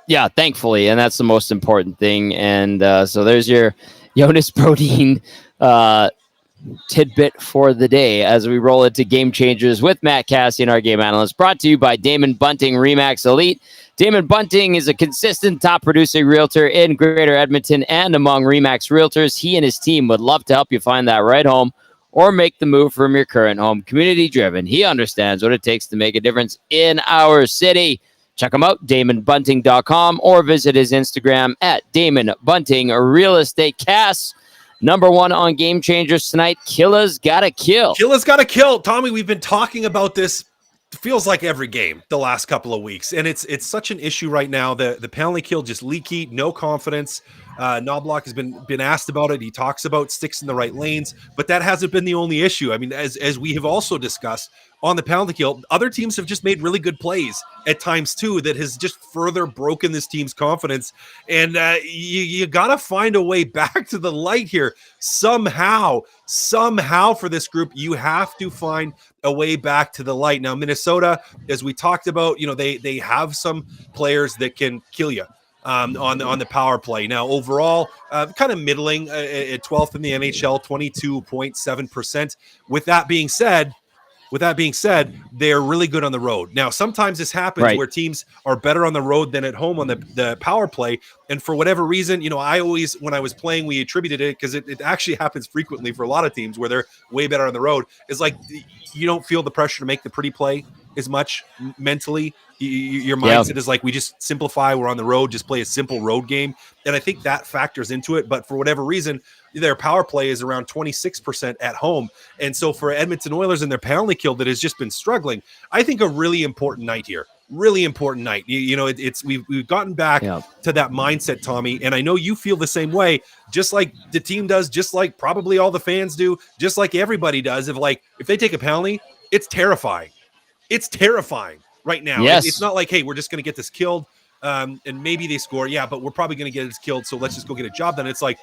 Yeah, thankfully, and that's the most important thing. And so there's your Jonas Brodin tidbit for the day as we roll into Game Changers with Matt Kassian, our game analyst, brought to you by Damon Bunting RE/MAX Elite. Damon Bunting is a consistent top producing realtor in Greater Edmonton and among RE/MAX realtors. He and his team would love to help you find that right home or make the move from your current home. Community driven. He understands what it takes to make a difference in our city. Check him out, DamonBunting.com, or visit his Instagram at Damon Bunting Real Estate. Cass, number one on Game Changers tonight. Killa's Gotta Kill. Killa's Gotta Kill. Tommy, we've been talking about this, feels like every game the last couple of weeks, and it's such an issue right now. The penalty kill just leaky, no confidence. Knobloch has been asked about it. He talks about sticks in the right lanes, but that hasn't been the only issue. As we have also discussed, on the penalty kill, other teams have just made really good plays at times too that has just further broken this team's confidence. And you got to find a way back to the light here. Somehow for this group, you have to find a way back to the light. Now, Minnesota, as we talked about, they have some players that can kill you on the power play. Now, overall, kind of middling at 12th in the NHL, 22.7%. With that being said, they're really good on the road. Now, sometimes this happens where teams are better on the road than at home on the power play. And for whatever reason, I always, when I was playing, we attributed it because it actually happens frequently for a lot of teams where they're way better on the road. It's like you don't feel the pressure to make the pretty play as much mentally. Your mindset is like, we just simplify. We're on the road, just play a simple road game. And I think that factors into it. But for whatever reason, their power play is around 26% at home. And so for Edmonton Oilers and their penalty kill that has just been struggling, I think a really important night here. Really important night. We've gotten back to that mindset, Tommy, and I know you feel the same way, just like the team does, just like probably all the fans do, just like everybody does. If they take a penalty, it's terrifying. It's terrifying right now. Yes. It's not like, hey, we're just going to get this killed, and maybe they score. Yeah, but we're probably going to get this killed, so let's just go get a job done. It's like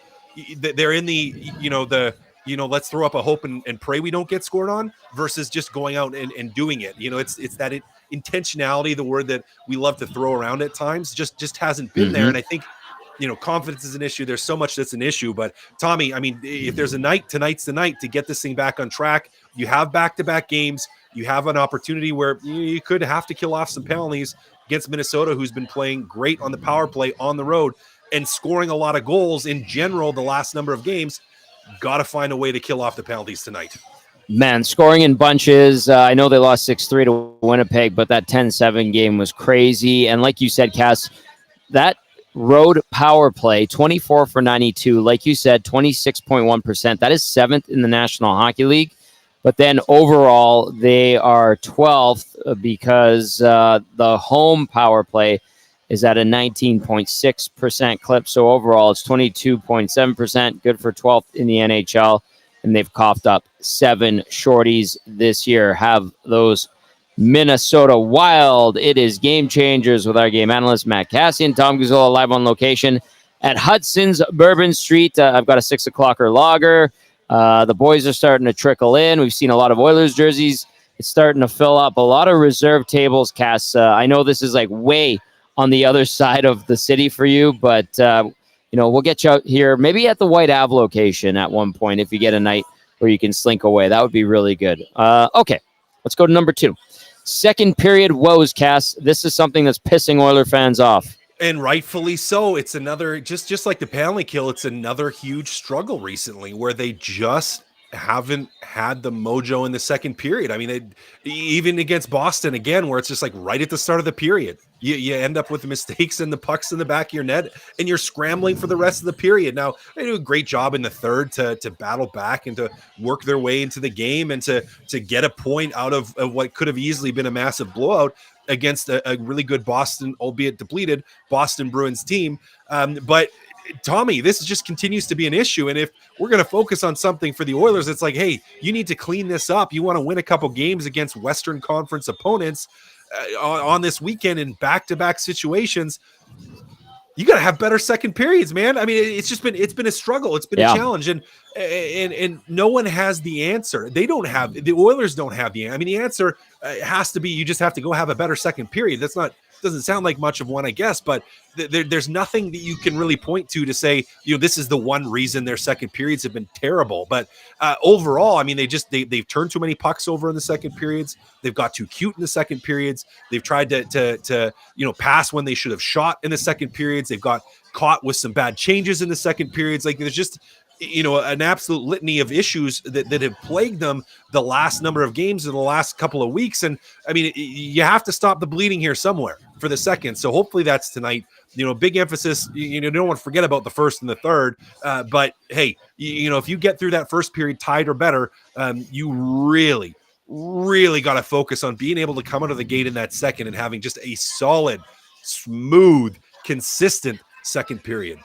they're in let's throw up a hope and pray we don't get scored on versus just going out and doing it. It's that intentionality, the word that we love to throw around at times, just hasn't been there. And I think, confidence is an issue. There's so much that's an issue. But Tommy, if there's a night, tonight's the night to get this thing back on track. You have back-to-back games. You have an opportunity where you could have to kill off some penalties against Minnesota, who's been playing great on the power play on the road and scoring a lot of goals in general the last number of games. Got to find a way to kill off the penalties tonight. Man, scoring in bunches. I know they lost 6-3 to Winnipeg, but that 10-7 game was crazy. And like you said, Cass, that road power play, 24 for 92, like you said, 26.1%. That is 7th in the National Hockey League. But then overall, they are 12th because the home power play is at a 19.6% clip. So overall, it's 22.7%, good for 12th in the NHL. And they've coughed up 7 shorties this year. Have those Minnesota Wild. It is Game Changers with our game analyst, Matt Kassian. Tom Gazzola live on location at Hudson's Bourbon Street. I've got a 6 o'clocker lager. The boys are starting to trickle in. We've seen a lot of Oilers jerseys. It's starting to fill up. A lot of reserve tables, Cass. I know this is like way on the other side of the city for you, but we'll get you out here maybe at the White Ave location at one point if you get a night where you can slink away. That would be really good. Okay, let's go to number 2. Second period woes, Cass. This is something that's pissing Oiler fans off. And rightfully so. It's another, just like the penalty kill, it's another huge struggle recently where they just haven't had the mojo in the second period. I mean, even against Boston again, where it's just like right at the start of the period, you end up with mistakes and the pucks in the back of your net, and you're scrambling for the rest of the period. Now, they do a great job in the third to battle back and to work their way into the game and to get a point out of what could have easily been a massive blowout against a really good Boston, albeit depleted, Boston Bruins team. But Tommy, this just continues to be an issue. And if we're going to focus on something for the Oilers, it's like, hey, you need to clean this up. You want to win a couple games against Western Conference opponents on this weekend in back-to-back situations. You got to have better second periods, man. I mean, it's been a struggle. It's been a challenge, and no one has the answer. The Oilers don't have the answer. I mean, the answer has to be you just have to go have a better second period. Doesn't sound like much of one, I guess, but there's nothing that you can really point to say, this is the one reason their second periods have been terrible. But overall, I mean, they've turned too many pucks over in the second periods. They've got too cute in the second periods. They've tried to pass when they should have shot in the second periods. They've got caught with some bad changes in the second periods. Like there's just an absolute litany of issues that have plagued them the last number of games in the last couple of weeks. And I mean, you have to stop the bleeding here somewhere for the second. So hopefully that's tonight. Big emphasis. You don't want to forget about the first and the third. But hey, if you get through that first period tied or better, you really got to focus on being able to come out of the gate in that second and having just a solid, smooth, consistent second period.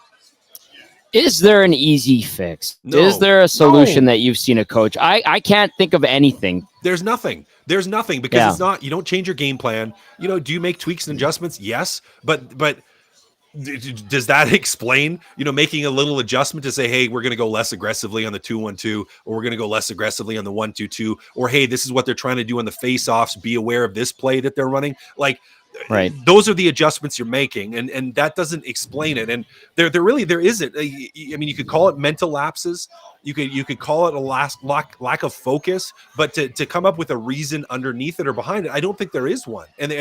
Is there an easy fix? No. Is there a solution that you've seen a coach? I can't think of anything. There's nothing because it's not, you don't change your game plan. Do you make tweaks and adjustments? Yes. But does that explain, making a little adjustment to say, hey, we're going to go less aggressively on the 2-1-2, or we're going to go less aggressively on the 1-2-2, or hey, this is what they're trying to do on the face-offs. Be aware of this play that they're running. Like, right. Those are the adjustments you're making, and that doesn't explain it. And there isn't. I mean, you could call it mental lapses. You could call it a lack of focus, but to come up with a reason underneath it or behind it, I don't think there is one. And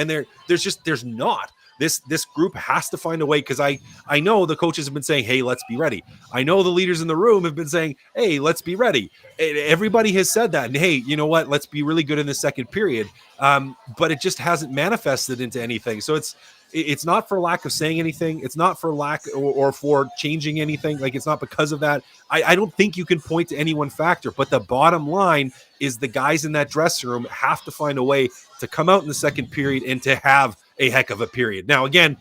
there's not. This group has to find a way, because I know the coaches have been saying, hey, let's be ready. I know the leaders in the room have been saying, hey, let's be ready. Everybody has said that. And hey, you know what? Let's be really good in the second period. But it just hasn't manifested into anything. So it's not for lack of saying anything. It's not for lack or for changing anything. Like, it's not because of that. I don't think you can point to any one factor, but the bottom line is the guys in that dressing room have to find a way to come out in the second period and to have a heck of a period. Now, again,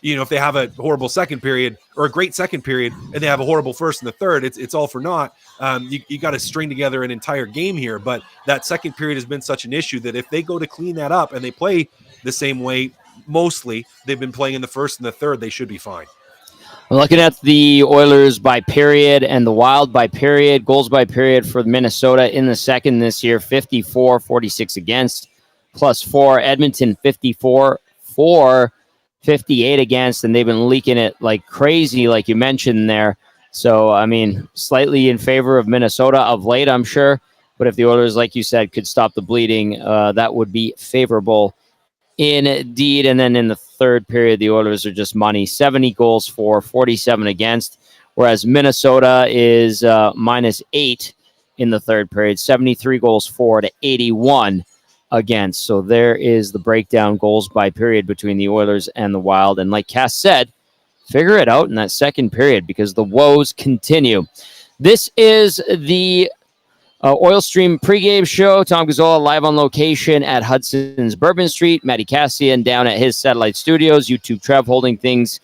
if they have a horrible second period or a great second period and they have a horrible first and the third, it's all for naught. You got to string together an entire game here. But that second period has been such an issue that if they go to clean that up and they play the same way, mostly they've been playing in the first and the third, they should be fine. We're looking at the Oilers by period and the Wild by period. Goals by period for Minnesota in the second this year, 54, 46 against, +4. Edmonton, 54, 4, 58 against, and they've been leaking it like crazy, like you mentioned there. So, I mean, slightly in favor of Minnesota of late, I'm sure. But if the Oilers, like you said, could stop the bleeding, that would be favorable indeed. And then in the third period, the Oilers are just money. 70 goals for, 47 against, whereas Minnesota is -8 in the third period, 73 goals for to 81 against. So there is the breakdown, goals by period between the Oilers and the Wild. And like Cass said, figure it out in that second period because the woes continue. This is the Oil Stream pregame show. Tom Gazzola live on location at Hudson's Bourbon Street. Matt Kassian down at his satellite studios. YouTube Trev holding things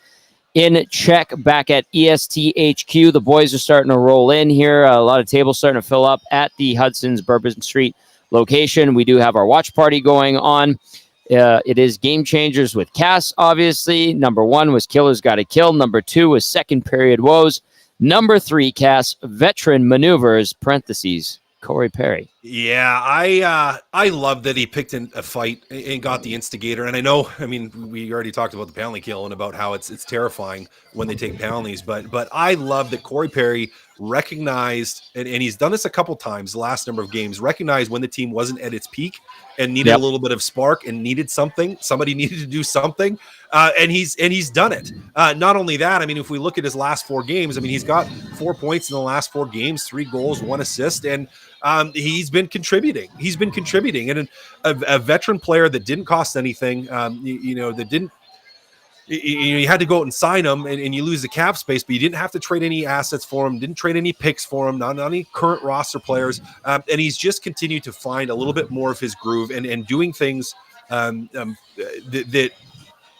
in check back at ESTHQ. The boys are starting to roll in here. A lot of tables starting to fill up at the Hudson's Bourbon Street location. We do have our watch party going on. It is Game Changers with Cass, obviously. Number 1 was Killers Gotta Kill. Number 2 was Second Period Woes. Number 3, Cass, Veteran Maneuvers, parentheses, Corey Perry. Yeah, I love that he picked a fight and got the instigator. And I know, I mean, we already talked about the penalty kill and about how it's terrifying when they take penalties, but I love that Corey Perry recognized, and he's done this a couple times the last number of games, recognized when the team wasn't at its peak and needed a little bit of spark and needed something. Somebody needed to do something, and he's done it. Not only that, I mean, if we look at his last 4 games, I mean, he's got 4 points in the last 4 games, 3 goals, 1 assist, and he's been contributing. He's been contributing, and a veteran player that didn't cost anything. That didn't. You had to go out and sign him, and you lose the cap space, but you didn't have to trade any assets for him, didn't trade any picks for him, not any current roster players, and he's just continued to find a little bit more of his groove and doing things that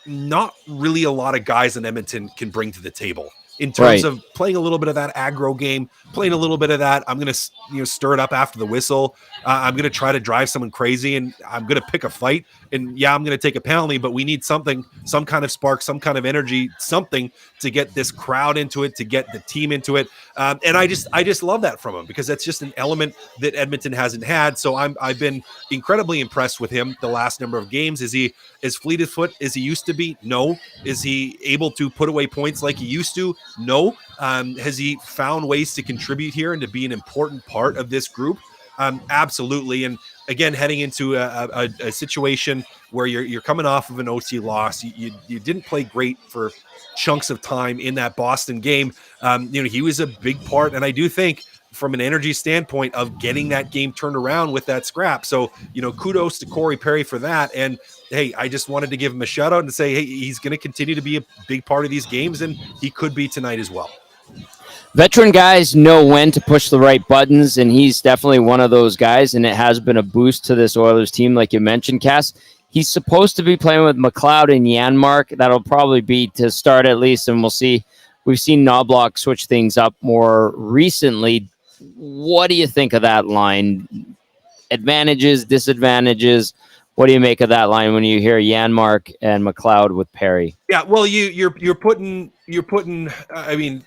not really a lot of guys in Edmonton can bring to the table. In terms of playing a little bit of that aggro game, playing a little bit of that, I'm going to stir it up after the whistle. I'm going to try to drive someone crazy, and I'm going to pick a fight. And yeah, I'm going to take a penalty, but we need something, some kind of spark, some kind of energy, something to get this crowd into it, to get the team into it. And I just love that from him, because that's just an element that Edmonton hasn't had. So I've been incredibly impressed with him the last number of games. Is he as fleet of foot as he used to be? No. Is he able to put away points like he used to? No. Has he found ways to contribute here and to be an important part of this group? Absolutely. And again, heading into a situation where you're coming off of an OT loss, you didn't play great for chunks of time in that Boston game. He was a big part, and I do think from an energy standpoint of getting that game turned around with that scrap. So, kudos to Corey Perry for that. And hey, I just wanted to give him a shout out and say, hey, he's going to continue to be a big part of these games, and he could be tonight as well. Veteran guys know when to push the right buttons, and he's definitely one of those guys, and it has been a boost to this Oilers team, like you mentioned, Cass. He's supposed to be playing with McLeod and Janmark. That'll probably be to start at least, and we'll see. We've seen Knobloch switch things up more recently. What do you think of that line? Advantages, disadvantages? What do you make of that line when you hear Janmark and McLeod with Perry? Yeah, well, you're putting. I mean,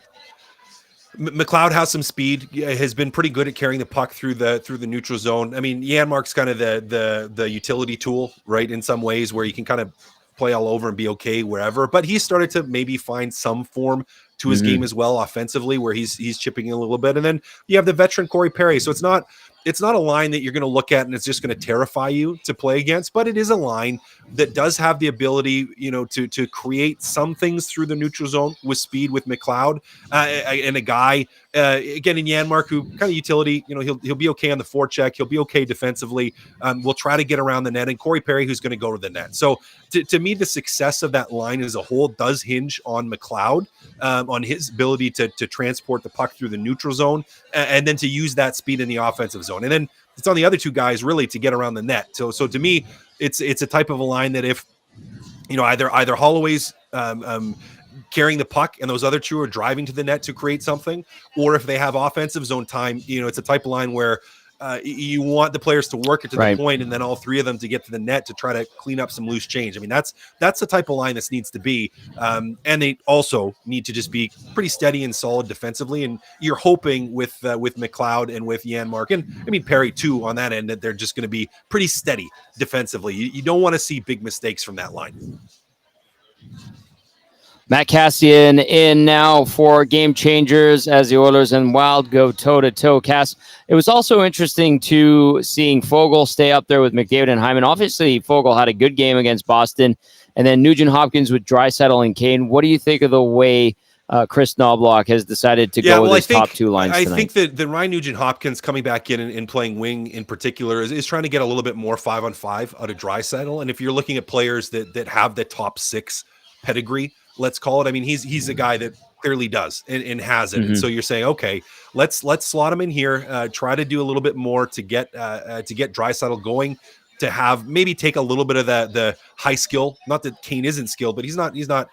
McLeod has some speed. Has been pretty good at carrying the puck through the neutral zone. I mean, Janmark's kind of the utility tool, right? In some ways, where you can kind of play all over and be okay wherever. But he's started to maybe find some form to his game as well offensively, where he's chipping in a little bit. And then you have the veteran Corey Perry. So it's not a line that you're going to look at and it's just going to terrify you to play against, but it is a line that does have the ability, to create some things through the neutral zone with speed with McLeod and a guy again in Janmark who kind of utility. He'll be okay on the forecheck. He'll be okay defensively. We'll try to get around the net, and Corey Perry who's going to go to the net. So to me, the success of that line as a whole does hinge on McLeod, on his ability to transport the puck through the neutral zone and then to use that speed in the offensive zone. And then it's on the other two guys really to get around the net. So to me, it's a type of a line that if either Holloway's carrying the puck and those other two are driving to the net to create something, or if they have offensive zone time, it's a type of line where you want the players to work it to the point, and then all three of them to get to the net to try to clean up some loose change. I mean, that's the type of line this needs to be. And they also need to just be pretty steady and solid defensively. And you're hoping with McLeod and with Janmark, and I mean Perry too on that end, that they're just going to be pretty steady defensively. You don't want to see big mistakes from that line. Matt Kassian in now for Game Changers as the Oilers and Wild go toe-to-toe. Cass, it was also interesting to seeing Fogle stay up there with McDavid and Hyman. Obviously, Fogle had a good game against Boston, and then Nugent-Hopkins with Draisaitl and Kane. What do you think of the way Chris Knobloch has decided to go with his top two lines tonight? I think that the Ryan Nugent-Hopkins coming back in and playing wing in particular is trying to get a little bit more 5-on-5 out of Draisaitl. And if you're looking at players that have the top six pedigree, let's call it. I mean, he's a guy that clearly does and has it. And so you're saying, okay, let's slot him in here, try to do a little bit more to get Draisaitl going, to have maybe take a little bit of the high skill. Not that Kane isn't skilled, but he's not a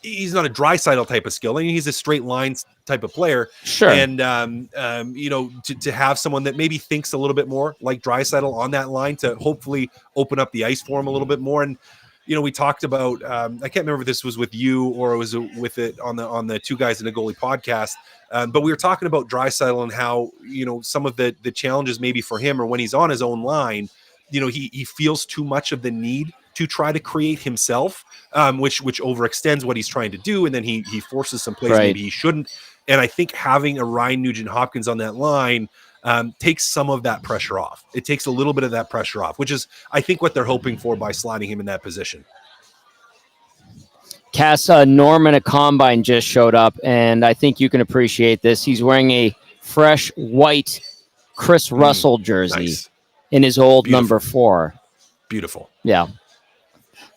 Draisaitl type of skill. I mean, he's a straight lines type of player. Sure. And to have someone that maybe thinks a little bit more like Draisaitl on that line to hopefully open up the ice for him a little bit more. And we talked about I can't remember if this was with you or it was with it on the Two Guys in a Goalie podcast, but we were talking about Draisaitl and how some of the challenges maybe for him, or when he's on his own line, he feels too much of the need to try to create himself, which overextends what he's trying to do, and then he forces some plays maybe he shouldn't. And I think having a Ryan Nugent-Hopkins on that line takes some of that pressure off. It takes a little bit of that pressure off, which is, I think, what they're hoping for by sliding him in that position. Cass, Norman, a combine just showed up, and I think you can appreciate this. He's wearing a fresh white Chris Russell jersey in his old number 4. Beautiful. Yeah.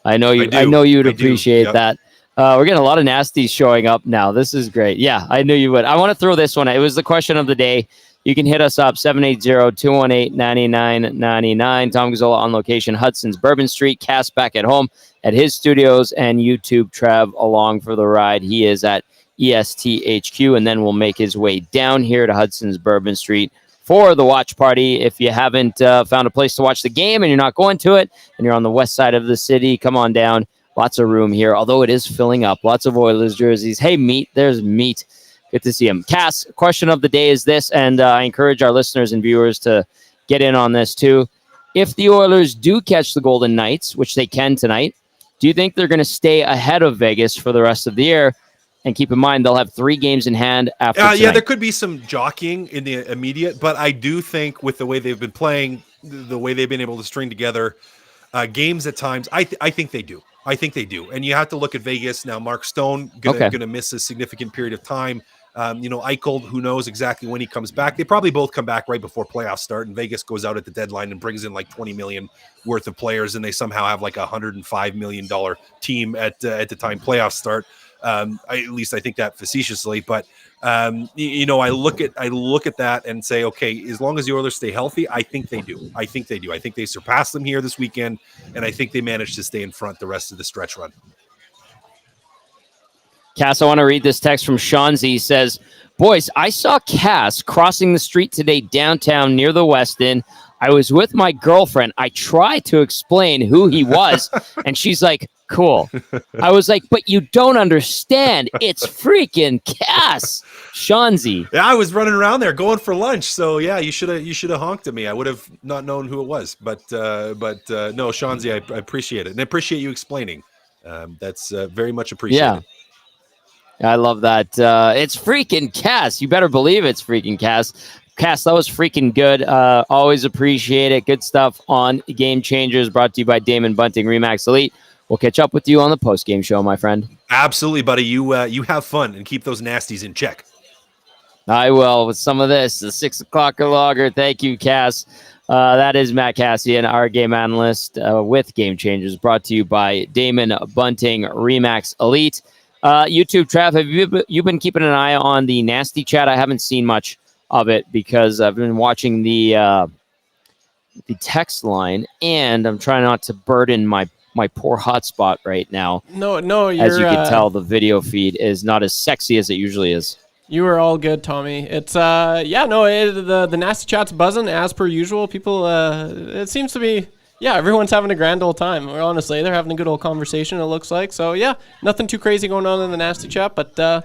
I know you'd appreciate that. We're getting a lot of nasties showing up now. This is great. Yeah, I knew you would. I want to throw this one. It was the question of the day. You can hit us up, 780-218-9999. Tom Gazzola on location, Hudson's Bourbon Street. Cass back at home at his studios, and YouTube Trev along for the ride. He is at ESTHQ, and then will make his way down here to Hudson's Bourbon Street for the watch party. If you haven't found a place to watch the game and you're not going to it, and you're on the west side of the city, come on down. Lots of room here, although it is filling up. Lots of Oilers jerseys. Hey, Meat, there's Meat. Good to see him. Cass, question of the day is this, and I encourage our listeners and viewers to get in on this too. If the Oilers do catch the Golden Knights, which they can tonight, do you think they're going to stay ahead of Vegas for the rest of the year? And keep in mind, they'll have 3 games in hand after tonight. Yeah, there could be some jockeying in the immediate, but I do think with the way they've been playing, the way they've been able to string together games at times, I think they do. I think they do. And you have to look at Vegas. Now, Mark Stone going to miss a significant period of time. Eichel, who knows exactly when he comes back. They probably both come back right before playoffs start, and Vegas goes out at the deadline and brings in like $20 million worth of players, and they somehow have like $105 million team at the time playoffs start. At least I think that facetiously, but I look at that and say, okay, as long as the Oilers stay healthy, I think they do. I think they surpass them here this weekend, and I think they manage to stay in front the rest of the stretch run. Cass, I want to read this text from Sean Z. He says, boys, I saw Cass crossing the street today downtown near the Westin. I was with my girlfriend. I tried to explain who he was, and she's like, cool. I was like, but you don't understand. It's freaking Cass. Shanzi. Yeah, I was running around there going for lunch. So yeah, you should have honked at me. I would have not known who it was. But no, Shanzi, I appreciate it. And I appreciate you explaining. That's very much appreciated. Yeah. I love that. It's freaking Cass. You better believe it's freaking Cass. Cass, that was freaking good. Always appreciate it. Good stuff on Game Changers, brought to you by Damon Bunting, Remax Elite. We'll catch up with you on the post-game show, my friend. Absolutely, buddy. You have fun and keep those nasties in check. I will with some of this. The 6 o'clock logger. Thank you, Cass. That is Matt Kassian, our game analyst with Game Changers, brought to you by Damon Bunting, Remax Elite. YouTube, Trav, have you been keeping an eye on the nasty chat? I haven't seen much of it because I've been watching the text line, and I'm trying not to burden my poor hotspot right now. No, as you can tell, the video feed is not as sexy as it usually is. You were all good, Tommy. It's the nasty chat's buzzing as per usual. People, it seems to be, everyone's having a grand old time. Honestly, they're having a good old conversation, it looks like. So nothing too crazy going on in the nasty chat, but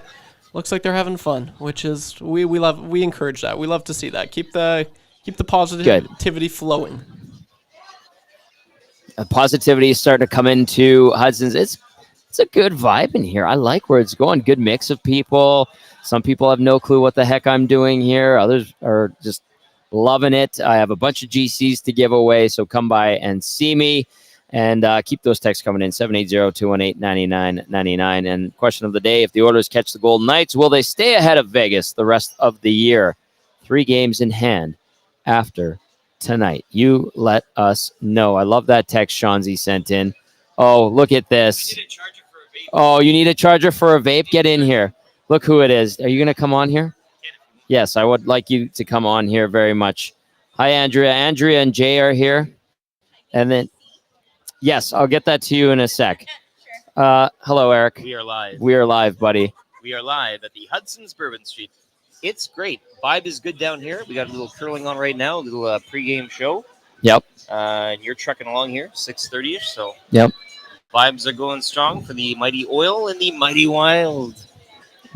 looks like they're having fun, which is we encourage that. We love to see that. Keep the positivity flowing. Positivity is starting to come into Hudson's. It's a good vibe in here. I like where it's going. Good mix of people. Some people have no clue what the heck I'm doing here. Others are just loving it. I have a bunch of GCs to give away, so come by and see me. And keep those texts coming in, 780-218-9999. And question of the day, if the Oilers catch the Golden Knights, will they stay ahead of Vegas the rest of the year? 3 games in hand after tonight. You let us know. I love that text Shanzi sent in. Oh, look at this. You need a charger for a vape? Get in here. Look who it is. Are you going to come on here? Yes, I would like you to come on here very much. Hi, Andrea. Andrea and Jay are here. And then, yes, I'll get that to you in a sec. Hello, Eric. We are live. We are live, buddy. We are live at the Hudson's Bourbon Street. It's great. Vibe is good down here. We got a little curling on right now, a little pregame show. Yep. And you're trucking along here, 6:30ish. So Yep. vibes are going strong for the Mighty Oil and the Mighty Wild.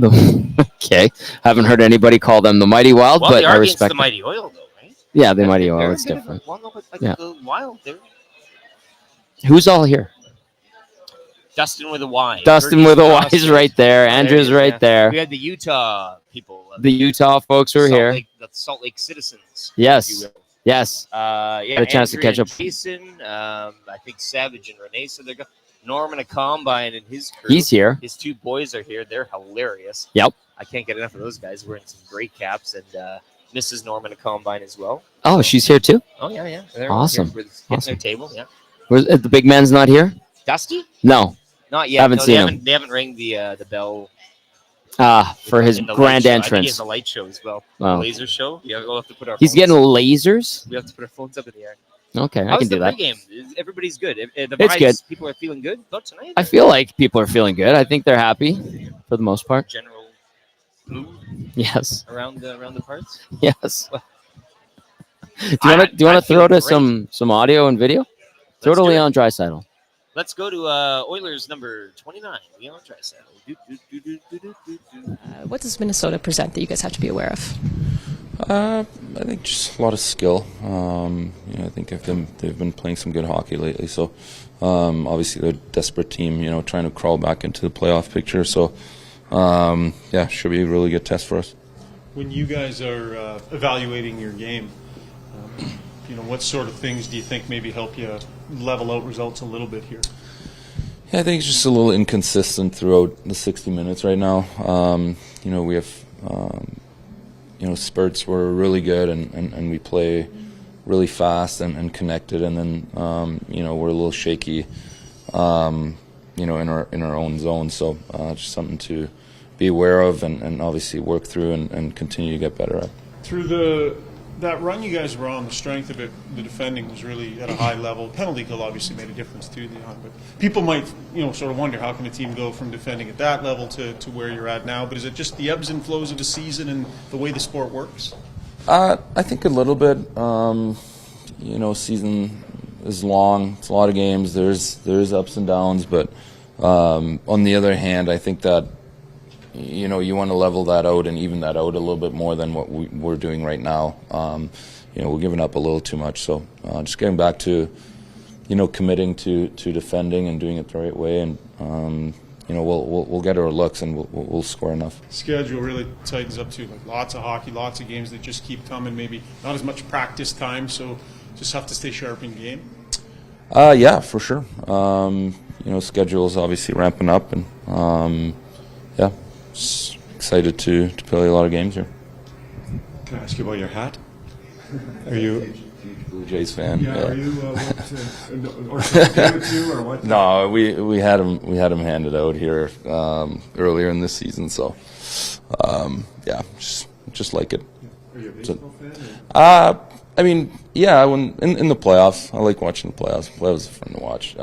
Okay. Haven't heard anybody call them the Mighty Wild, Well, but they I are against respect the Mighty Oil, though, right? Yeah, the Mighty Oil. They're It's a bit of a- different. Well, no, but like Yeah. the Wild, they're Who's all here? Dustin with a Y. Dustin Curtis with a Y Cross. is right there. There Andrew's he is, right yeah. there. We had the Utah people. The Utah folks who are here. The Salt Lake citizens. Yes. if you will. Yes. Yeah, Had a chance to Andrea catch up. and Jason, I think Savage and Renee, so they're going. Norman and Combine and his crew. He's here. His two boys are here. They're hilarious. Yep. I can't get enough of those guys wearing some great caps, and Mrs. Norman and Combine as well. Oh, she's here too? Oh yeah. They're all Awesome. here with hitting Awesome. their table. Yeah. The big man's not here? Dusty? No. Not yet. Haven't No, seen him. They haven't rang the bell. For his in the grand light show. I think he entrance. has a light show as well. Wow. A laser show. Yeah, we'll have to put our. He's phones- getting lasers? We have to put our phones up in the air. Okay, I How's can do the that. pregame? Everybody's good. The It's vibes, good. People are feeling good about tonight. I feel like people are feeling good. I think they're happy for the most part. General mood Yes. around the parts. Yes. Do you want to throw to some audio and video? Throw to do it. Leon Draisaitl. Let's go to Oilers number 29, Leon Draisaitl. What does Minnesota present that you guys have to be aware of? I think just a lot of skill. I think they've been playing some good hockey lately. So obviously they're a desperate team. Trying to crawl back into the playoff picture. So should be a really good test for us. When you guys are evaluating your game, what sort of things do you think maybe help you level out results a little bit here? Yeah, I think it's just a little inconsistent throughout the 60 minutes right now. We have spurts were really good and we play really fast and connected, and then we're a little shaky in our own zone. So just something to be aware of and obviously work through and continue to get better at. Through that run you guys were on, the strength of it, the defending was really at a high level. Penalty kill obviously made a difference too, Leon. But people might, sort of wonder how can a team go from defending at that level to where you're at now. But is it just the ebbs and flows of the season and the way the sport works? I think a little bit. Season is long. It's a lot of games. There's ups and downs. But on the other hand, I think that you want to level that out and even that out a little bit more than what we're doing right now. We're giving up a little too much. So just getting back to, committing to defending and doing it the right way, and we'll get our looks and we'll score enough. Schedule really tightens up too. Like lots of hockey, lots of games that just keep coming. Maybe not as much practice time, so just have to stay sharp in game. Yeah, for sure. Schedule is obviously ramping up, and just excited to play a lot of games here. Can I ask you about your hat? Are you huge Blue Jays fan? Yeah. Are you or with you or what? No, we had him handed out here earlier in this season, so just like it. Are you a baseball fan? When in the playoffs, I like watching the playoffs. Playoffs are fun to watch,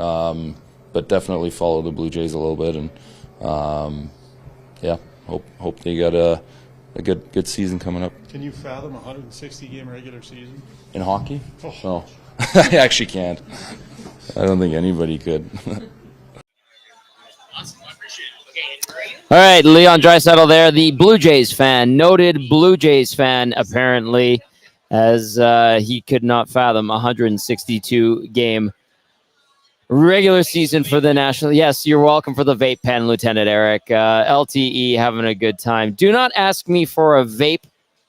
but definitely follow the Blue Jays a little bit, and hope they got a good season coming up. Can you fathom a 160-game regular season? In hockey? Oh. No, I actually can't. I don't think anybody could. All right, Leon Draisaitl there, the Blue Jays fan, noted Blue Jays fan, apparently, as he could not fathom a 162-game regular season for the National. Yes, you're welcome for the vape pen, Lieutenant Eric. LTE having a good time. Do not ask me for a vape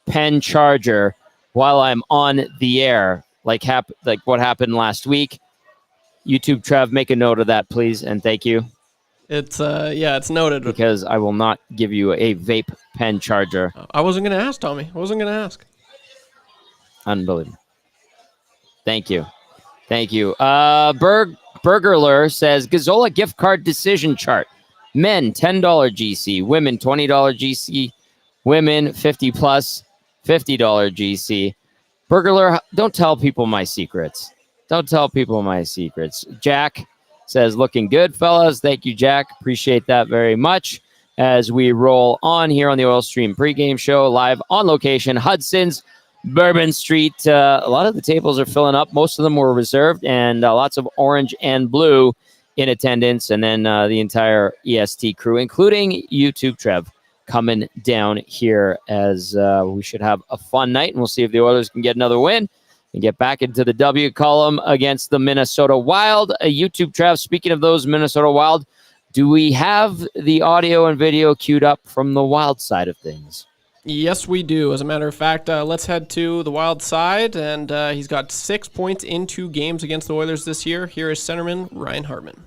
pen charger while I'm on the air, like what happened last week. YouTube Trev, make a note of that, please, and thank you. It's noted. Because I will not give you a vape pen charger. I wasn't going to ask, Tommy. I wasn't going to ask. Unbelievable. Thank you. Burgerler says, Gazzola gift card decision chart. Men, $10 GC. Women, $20 GC. Women, 50 plus, $50 GC. Burglar, don't tell people my secrets. Don't tell people my secrets. Jack says, looking good, fellas. Thank you, Jack. Appreciate that very much. As we roll on here on the Oil Stream pregame show, live on location, Hudson's Bourbon Street. A lot of the tables are filling up. Most of them were reserved, and lots of orange and blue in attendance. And then the entire EST crew, including YouTube Trev, coming down here as we should have a fun night. And we'll see if the Oilers can get another win and get back into the W column against the Minnesota Wild. YouTube Trev, speaking of those Minnesota Wild, do we have the audio and video queued up from the Wild side of things? Yes, we do. As a matter of fact, let's head to the Wild side, and he's got 6 points in 2 games against the Oilers this year. Here is centerman Ryan Hartman.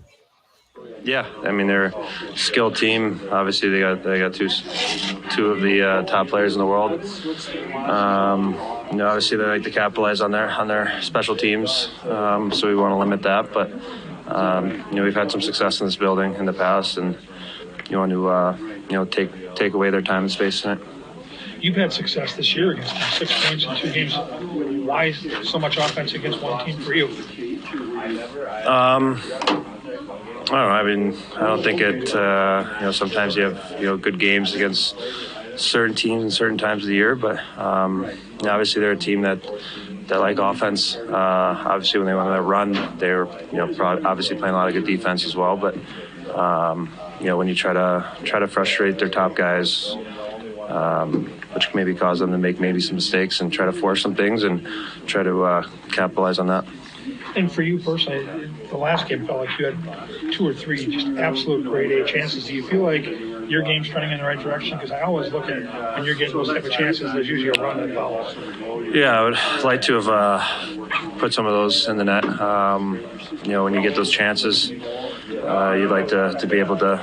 Yeah, I mean, they're a skilled team. Obviously, they got two of the top players in the world. Obviously, they like to capitalize on their special teams, so we want to limit that. But we've had some success in this building in the past, and you want to take away their time and space tonight. You've had success this year against them, 6 points in 2 games. Why so much offense against one team for you? I don't know. I mean, I don't think it. Sometimes you have good games against certain teams in certain times of the year, but obviously they're a team that like offense. Obviously, when they went on that run, they're obviously playing a lot of good defense as well. But when you try to frustrate their top guys, which maybe cause them to make maybe some mistakes and try to force some things and try to capitalize on that. And for you personally, the last game felt like you had 2 or 3 just absolute grade A chances. Do you feel like your game's trending in the right direction? Because I always look at when you're getting those type of chances, there's usually a run that follows. Yeah, I would like to have put some of those in the net. When you get those chances, you'd like to be able to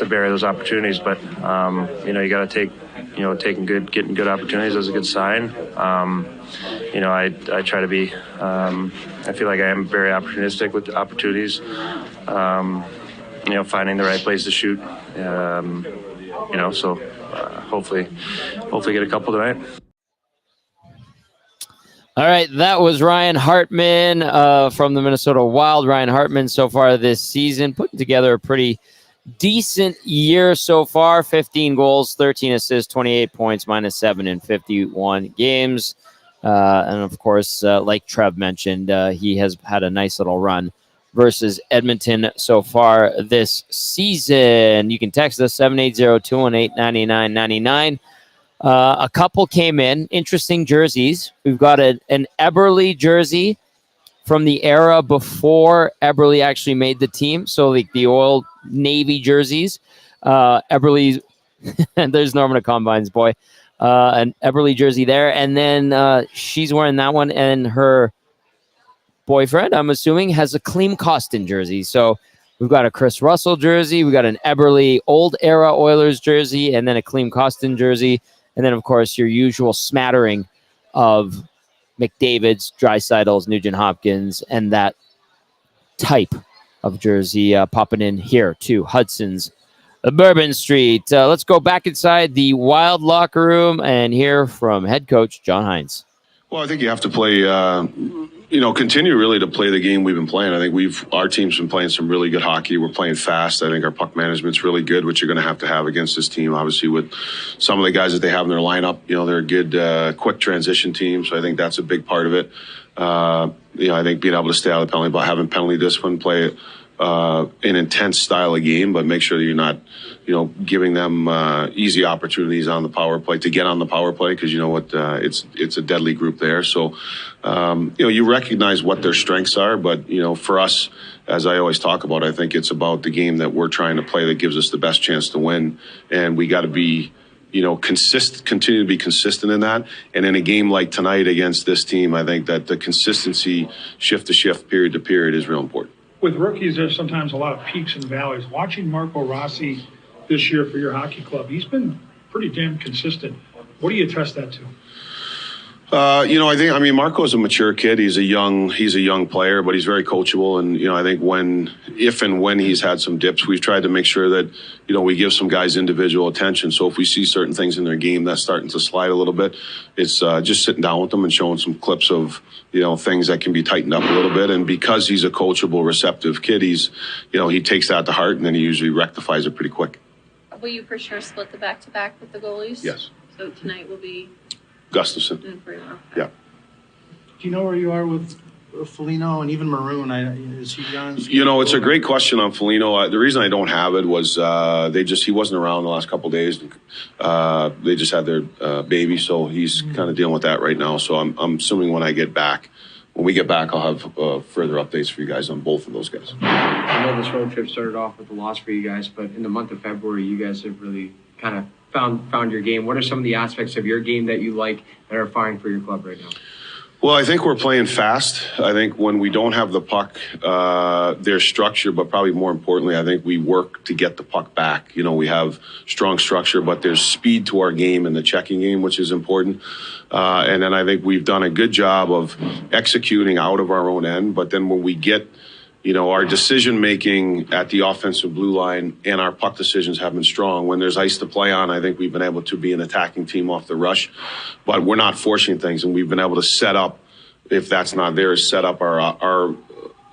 bury those opportunities. But you got to getting good opportunities is a good sign. I try to be. I feel like I am very opportunistic with opportunities. Finding the right place to shoot. So hopefully get a couple tonight. All right, that was Ryan Hartman from the Minnesota Wild. Ryan Hartman so far this season putting together a pretty decent year so far. 15 goals, 13 assists, 28 points, -7 in 51 games. And of course, like Trev mentioned, he has had a nice little run versus Edmonton so far this season. You can text us 780-218-9999. A couple came in, interesting jerseys. We've got an Eberle jersey from the era before Eberle actually made the team. So like the old Navy jerseys. Eberle's, there's Norman Combine's boy. An Eberle jersey there. And then she's wearing that one, and her boyfriend, I'm assuming, has a Klim Kostin jersey. So we've got a Chris Russell jersey. We got an Eberle old era Oilers jersey, and then a Klim Kostin jersey. And then, of course, your usual smattering of McDavid's, Draisaitl's, Nugent Hopkins, and that type of jersey popping in here to Hudson's Bourbon Street. Let's go back inside the Wild locker room and hear from head coach John Hines. Well, I think you have to play, continue really to play the game we've been playing. I think our team's been playing some really good hockey. We're playing fast. I think our puck management's really good, which you're going to have against this team. Obviously, with some of the guys that they have in their lineup, they're a good, quick transition team. So I think that's a big part of it. I think being able to stay out of the penalty, but having penalty discipline, play an intense style of game, but make sure that you're not, giving them easy opportunities on the power play to get on the power play, because you know what, it's a deadly group there. So, you recognize what their strengths are, but for us, as I always talk about, I think it's about the game that we're trying to play that gives us the best chance to win, and we got to be, continue to be consistent in that. And in a game like tonight against this team, I think that the consistency, shift to shift, period to period, is real important. With rookies, there's sometimes a lot of peaks and valleys. Watching Marco Rossi this year for your hockey club, he's been pretty damn consistent. What do you attest that to? I mean, Marco's a mature kid. He's a young player, but he's very coachable. And, I think if and when he's had some dips, we've tried to make sure that, we give some guys individual attention. So if we see certain things in their game that's starting to slide a little bit, it's just sitting down with them and showing some clips of, things that can be tightened up a little bit. And because he's a coachable, receptive kid, he takes that to heart and then he usually rectifies it pretty quick. Will you for sure split the back-to-back with the goalies? Yes. So tonight will be Gustafson. Yeah. Do you know where you are with Foligno and even Maroon? Is he on? It's a great question on Foligno. The reason I don't have it was he wasn't around the last couple of days. They just had their baby, so he's kind of dealing with that right now. So I'm assuming when we get back, I'll have further updates for you guys on both of those guys. I know this road trip started off with a loss for you guys, but in the month of February, you guys have really kind of found your game. What are some of the aspects of your game that you like that are fine for your club right now? Well, I think we're playing fast. I think when we don't have the puck, there's structure, but probably more importantly, I think we work to get the puck back. We have strong structure, but there's speed to our game and the checking game, which is important. And then I think we've done a good job of executing out of our own end. But then when we get our decision-making at the offensive blue line and our puck decisions have been strong. When there's ice to play on, I think we've been able to be an attacking team off the rush. But we're not forcing things, and we've been able to set up, if that's not there, set up our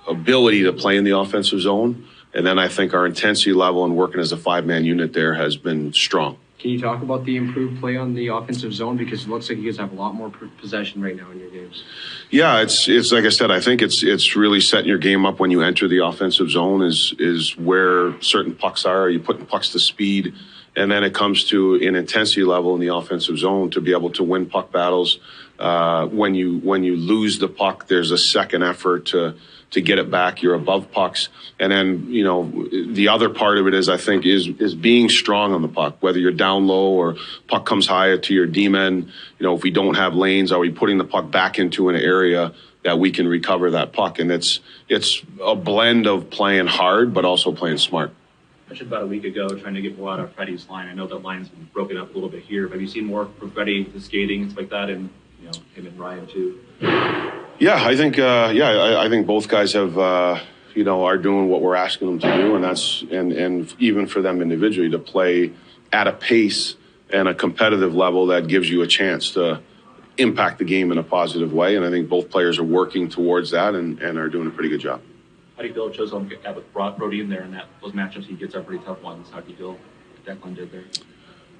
ability to play in the offensive zone. And then I think our intensity level and working as a five-man unit there has been strong. Can you talk about the improved play on the offensive zone? Because it looks like you guys have a lot more possession right now in your games. Yeah, it's like I said, I think it's really setting your game up when you enter the offensive zone is where certain pucks are. Are you putting pucks to speed? And then it comes to an intensity level in the offensive zone to be able to win puck battles. When you lose the puck, there's a second effort to get it back. You're above pucks. And then, the other part of it is, I think, is being strong on the puck, whether you're down low or puck comes high to your D-men. If we don't have lanes, are we putting the puck back into an area that we can recover that puck? And it's a blend of playing hard, but also playing smart. Mentioned about a week ago trying to get more out of Freddie's line. I know that line's been broken up a little bit here, but have you seen more from Freddie, the skating and stuff like that, and him and Ryan too? Yeah, I think I think both guys have are doing what we're asking them to do, and that's and even for them individually to play at a pace and a competitive level that gives you a chance to impact the game in a positive way. And I think both players are working towards that and are doing a pretty good job. How do you feel Chisholm with Brody in there and those matchups? He gets up pretty tough ones. How do you feel Declan did there?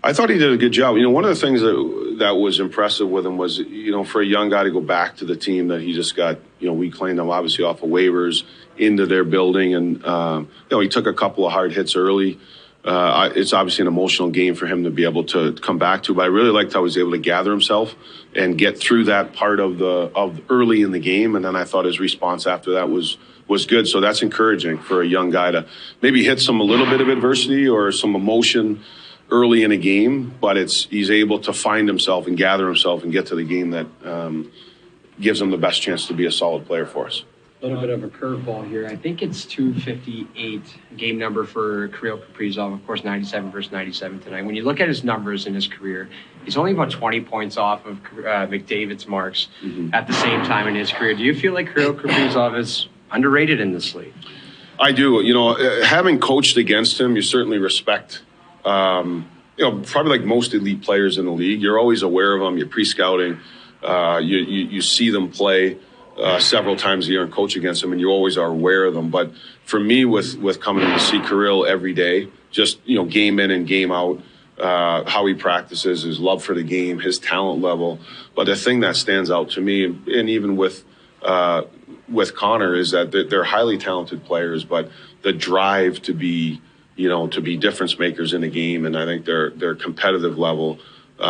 I thought he did a good job. One of the things that was impressive with him was, for a young guy to go back to the team that he just got, we claimed him obviously off of waivers into their building. And, he took a couple of hard hits early. It's obviously an emotional game for him to be able to come back to, but I really liked how he was able to gather himself and get through that part of early in the game. And then I thought his response after that was good. So that's encouraging for a young guy to maybe hit a little bit of adversity or some emotion early in a game, but he's able to find himself and gather himself and get to the game that gives him the best chance to be a solid player for us. A little bit of a curveball here. I think it's 258 game number for Kirill Kaprizov. Of course, 97 versus 97 tonight. When you look at his numbers in his career, he's only about 20 points off of McDavid's marks at the same time in his career. Do you feel like Kirill Kaprizov is underrated in this league? I do. Having coached against him, you certainly respect probably like most elite players in the league, you're always aware of them. You're pre-scouting. You see them play several times a year and coach against them, and you always are aware of them. But for me, with coming in to see Kirill every day, just game in and game out, how he practices, his love for the game, his talent level. But the thing that stands out to me, and even with Connor, is that they're highly talented players, but the drive to be difference makers in the game, and I think their competitive level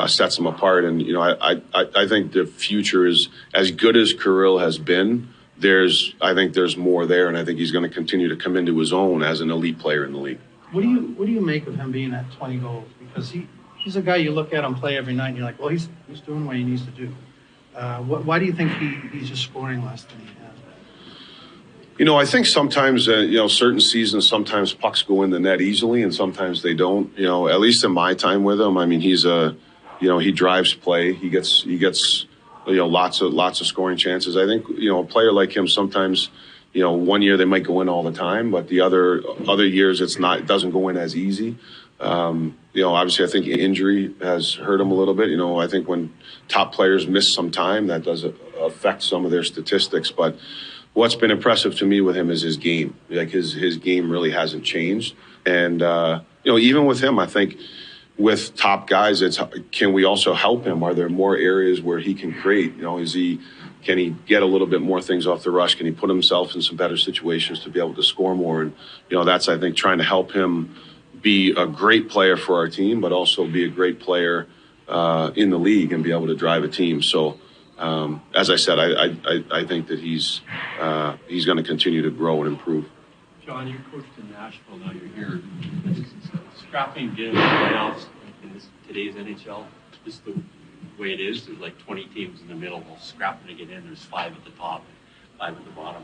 sets them apart. And I think the future is as good as Kirill has been. I think there's more there, and I think he's going to continue to come into his own as an elite player in the league. What do you make of him being at 20 goals? Because he's a guy you look at him play every night, and you're like, well, he's doing what he needs to do. Why do you think he's just scoring less than he has? I think sometimes, certain seasons, sometimes pucks go in the net easily and sometimes they don't. At least in my time with him, I mean, he drives play. He gets lots of scoring chances. I think, a player like him sometimes, one year they might go in all the time, but the other years it doesn't go in as easy. Obviously I think injury has hurt him a little bit. I think when top players miss some time, that does affect some of their statistics. But what's been impressive to me with him is his game. Like his game really hasn't changed. And, even with him, I think with top guys, can we also help him? Are there more areas where he can create? Can he get a little bit more things off the rush? Can he put himself in some better situations to be able to score more? And, that's, I think, trying to help him be a great player for our team, but also be a great player in the league and be able to drive a team. So, as I said, I think that he's going to continue to grow and improve. John, you coached in Nashville, now you're here. Scrapping getting in the playoffs in today's NHL, just the way it is, there's like 20 teams in the middle, all scrapping to get in. There's 5 at the top, 5 at the bottom.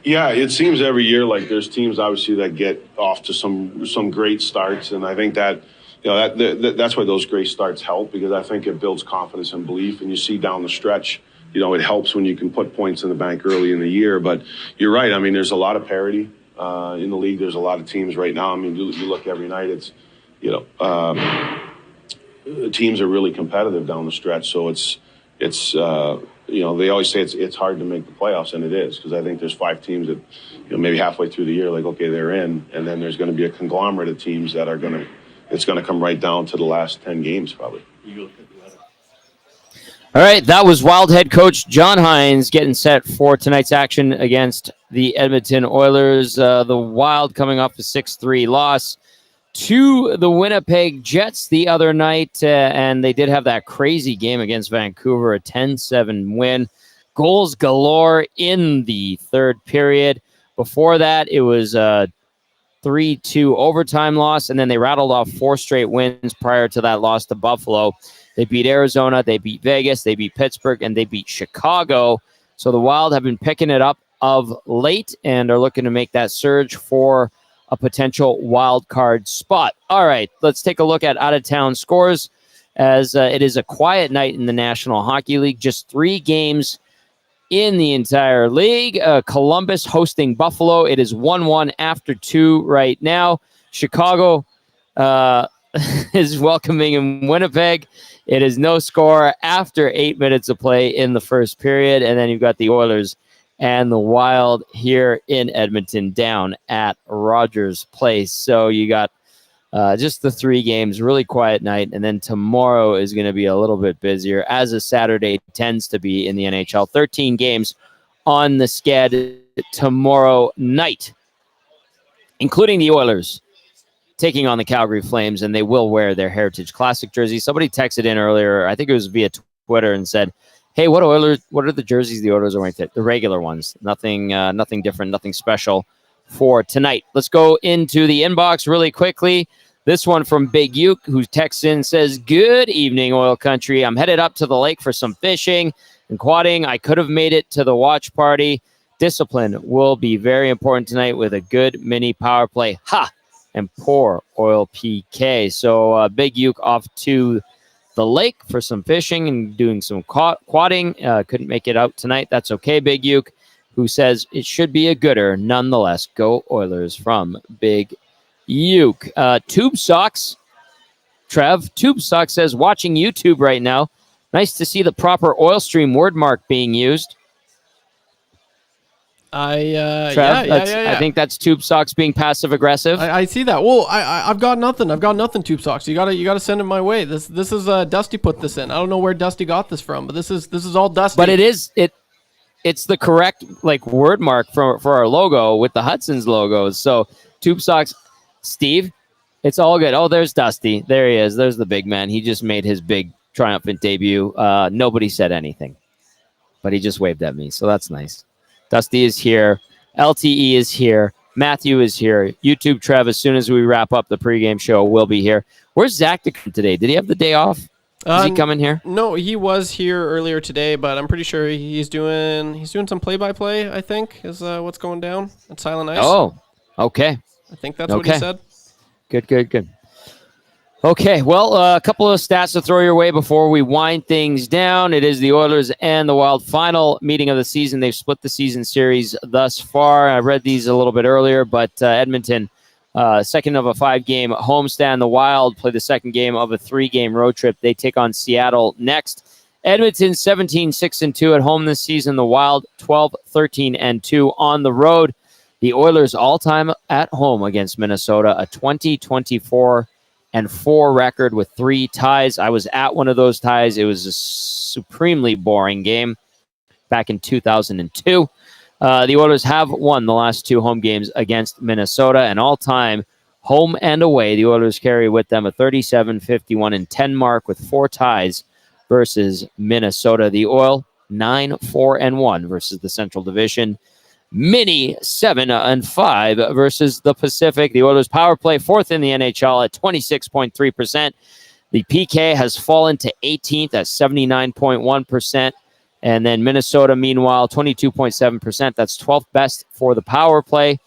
Yeah, it seems every year like there's teams obviously that get off to some great starts, and I think that that's why those great starts help, because I think it builds confidence and belief, and you see down the stretch, it helps when you can put points in the bank early in the year. But you're right. I mean, there's a lot of parity in the league. There's a lot of teams right now. I mean, you look every night. It's teams are really competitive down the stretch. So it's they always say it's hard to make the playoffs, and it is, because I think there's 5 teams that maybe halfway through the year, like, okay, they're in, and then there's going to be a conglomerate of teams that are it's going to come right down to the last 10 games probably. All right, that was Wild head coach John Hynes getting set for tonight's action against the Edmonton Oilers. The Wild coming off a 6-3 loss to the Winnipeg Jets the other night, and they did have that crazy game against Vancouver, a 10-7 win. Goals galore in the third period. Before that, it was a 3-2 overtime loss, and then they rattled off 4 straight wins prior to that loss to Buffalo. They beat Arizona, they beat Vegas, they beat Pittsburgh, and they beat Chicago. So the Wild have been picking it up of late and are looking to make that surge for a potential wild card spot. All right, let's take a look at out-of-town scores, as it is a quiet night in the National Hockey League. Just 3 games in the entire league. Columbus hosting Buffalo. It is 1-1 after 2 right now. Chicago is welcoming in Winnipeg. It is no score after 8 minutes of play in the first period. And then you've got the Oilers and the Wild here in Edmonton down at Rogers Place. So you got just the 3 games, really quiet night. And then tomorrow is going to be a little bit busier, as a Saturday tends to be in the NHL. 13 games on the sched tomorrow night, including the Oilers taking on the Calgary Flames, and they will wear their Heritage Classic jersey. Somebody texted in earlier, I think it was via Twitter, and said, hey, what are the jerseys the Oilers are wearing? The regular ones. Nothing different, nothing special for tonight. Let's go into the inbox really quickly. This one from Big Uke, who texts in, says, good evening, Oil Country. I'm headed up to the lake for some fishing and quadding. I could have made it to the watch party. Discipline will be very important tonight with a good mini power play. Ha! And poor Oil PK. So Big Uke off to the lake for some fishing and doing some quadding. Couldn't make it out tonight. That's okay, Big Uke, who says it should be a gooder nonetheless. Go Oilers from Big Uke. Tube Socks. Trev, Tube Socks says, watching YouTube right now. Nice to see the proper oil stream word mark being used. Trev, I think that's Tube Socks being passive aggressive. I see that. Well, I've got nothing. Tube Socks. You gotta send it my way. This is Dusty put this in. I don't know where Dusty got this from, but this is all Dusty. But it's the correct word mark for our logo with the Hudson's logos. So Tube Socks, Steve, it's all good. Oh, there's Dusty. There he is. There's the big man. He just made his big triumphant debut. Nobody said anything, but he just waved at me. So that's nice. Dusty is here. LTE is here. Matthew is here. YouTube Trev, as soon as we wrap up the pregame show, will be here. Where's Zach today? Did he have the day off? Is he coming here? No, he was here earlier today, but I'm pretty sure he's doing some play-by-play, I think, is what's going down at Silent Ice. Oh, okay. I think that's what he said. Good. Okay, well, a couple of stats to throw your way before we wind things down. It is the Oilers and the Wild final meeting of the season. They've split the season series thus far. I read these a little bit earlier, but Edmonton, second of a 5-game homestand. The Wild play the second game of a 3-game road trip. They take on Seattle next. Edmonton 17-6-2 at home this season. The Wild 12-13-2 on the road. The Oilers all-time at home against Minnesota, a 20-24-4 record with 3 ties. I was at one of those ties. It was a supremely boring game back in 2002. The Oilers have won the last 2 home games against Minnesota, and all-time home and away, the Oilers carry with them a 37-51-10 mark with 4 ties versus Minnesota. The Oil 9-4-1 versus the Central Division. Mini 7-5 versus the Pacific. The Oilers power play 4th in the NHL at 26.3%. The PK has fallen to 18th at 79.1%. And then Minnesota, meanwhile, 22.7%. That's 12th best for the power play.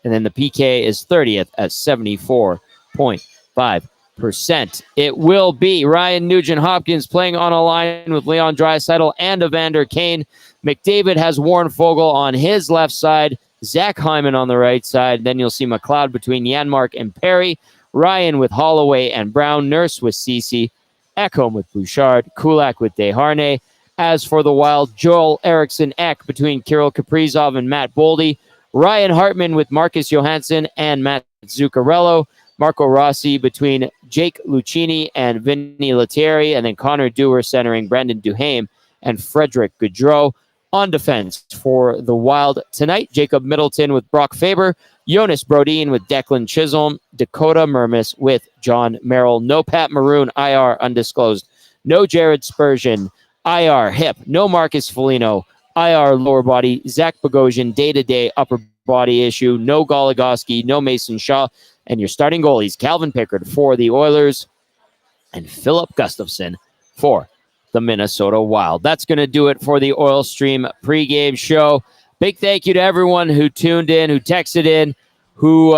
And then the PK is 30th at 74.5%. It will be Ryan Nugent-Hopkins playing on a line with Leon Draisaitl and Evander Kane. McDavid has Warren Foegele on his left side, Zach Hyman on the right side. Then you'll see McLeod between Janmark and Perry, Ryan with Holloway and Brown, Nurse with Ceci, Ekholm with Bouchard, Kulak with Desharnais. As for the Wild, Joel Eriksson Ek between Kirill Kaprizov and Matt Boldy, Ryan Hartman with Marcus Johansson and Matt Zuccarello, Marco Rossi between Jake Lucchini and Vinny Lettieri, and then Connor Dewar centering Brendan Duhaime and Frederick Gaudreau. On defense for the Wild tonight, Jacob Middleton with Brock Faber, Jonas Brodin with Declan Chisholm, Dakota Mermis with John Merrill. No Pat Maroon, IR undisclosed. No Jared Spurgeon, IR hip. No Marcus Foligno, IR lower body. Zach Bogosian, day-to-day upper body issue. No Goligoski, no Mason Shaw. And your starting goalies, Calvin Pickard for the Oilers and Philip Gustafsson for the Minnesota Wild. That's going to do it for the Oil Stream pregame show. Big thank you to everyone who tuned in, who texted in, who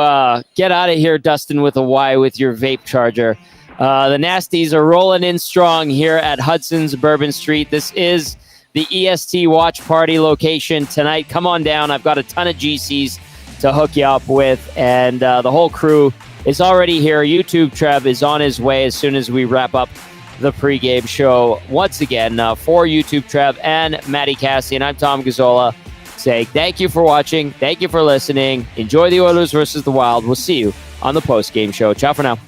get out of here, Dustin, with a Y with your vape charger. The Nasties are rolling in strong here at Hudson's Bourbon Street. This is the EST Watch Party location tonight. Come on down. I've got a ton of GCs to hook you up with, and the whole crew is already here. YouTube Trev is on his way as soon as we wrap up the pregame show. Once again, for YouTube Trev and Matty Kassian, I'm Tom Gazzola saying thank you for watching. Thank you for listening. Enjoy the Oilers versus the Wild. We'll see you on the postgame show. Ciao for now.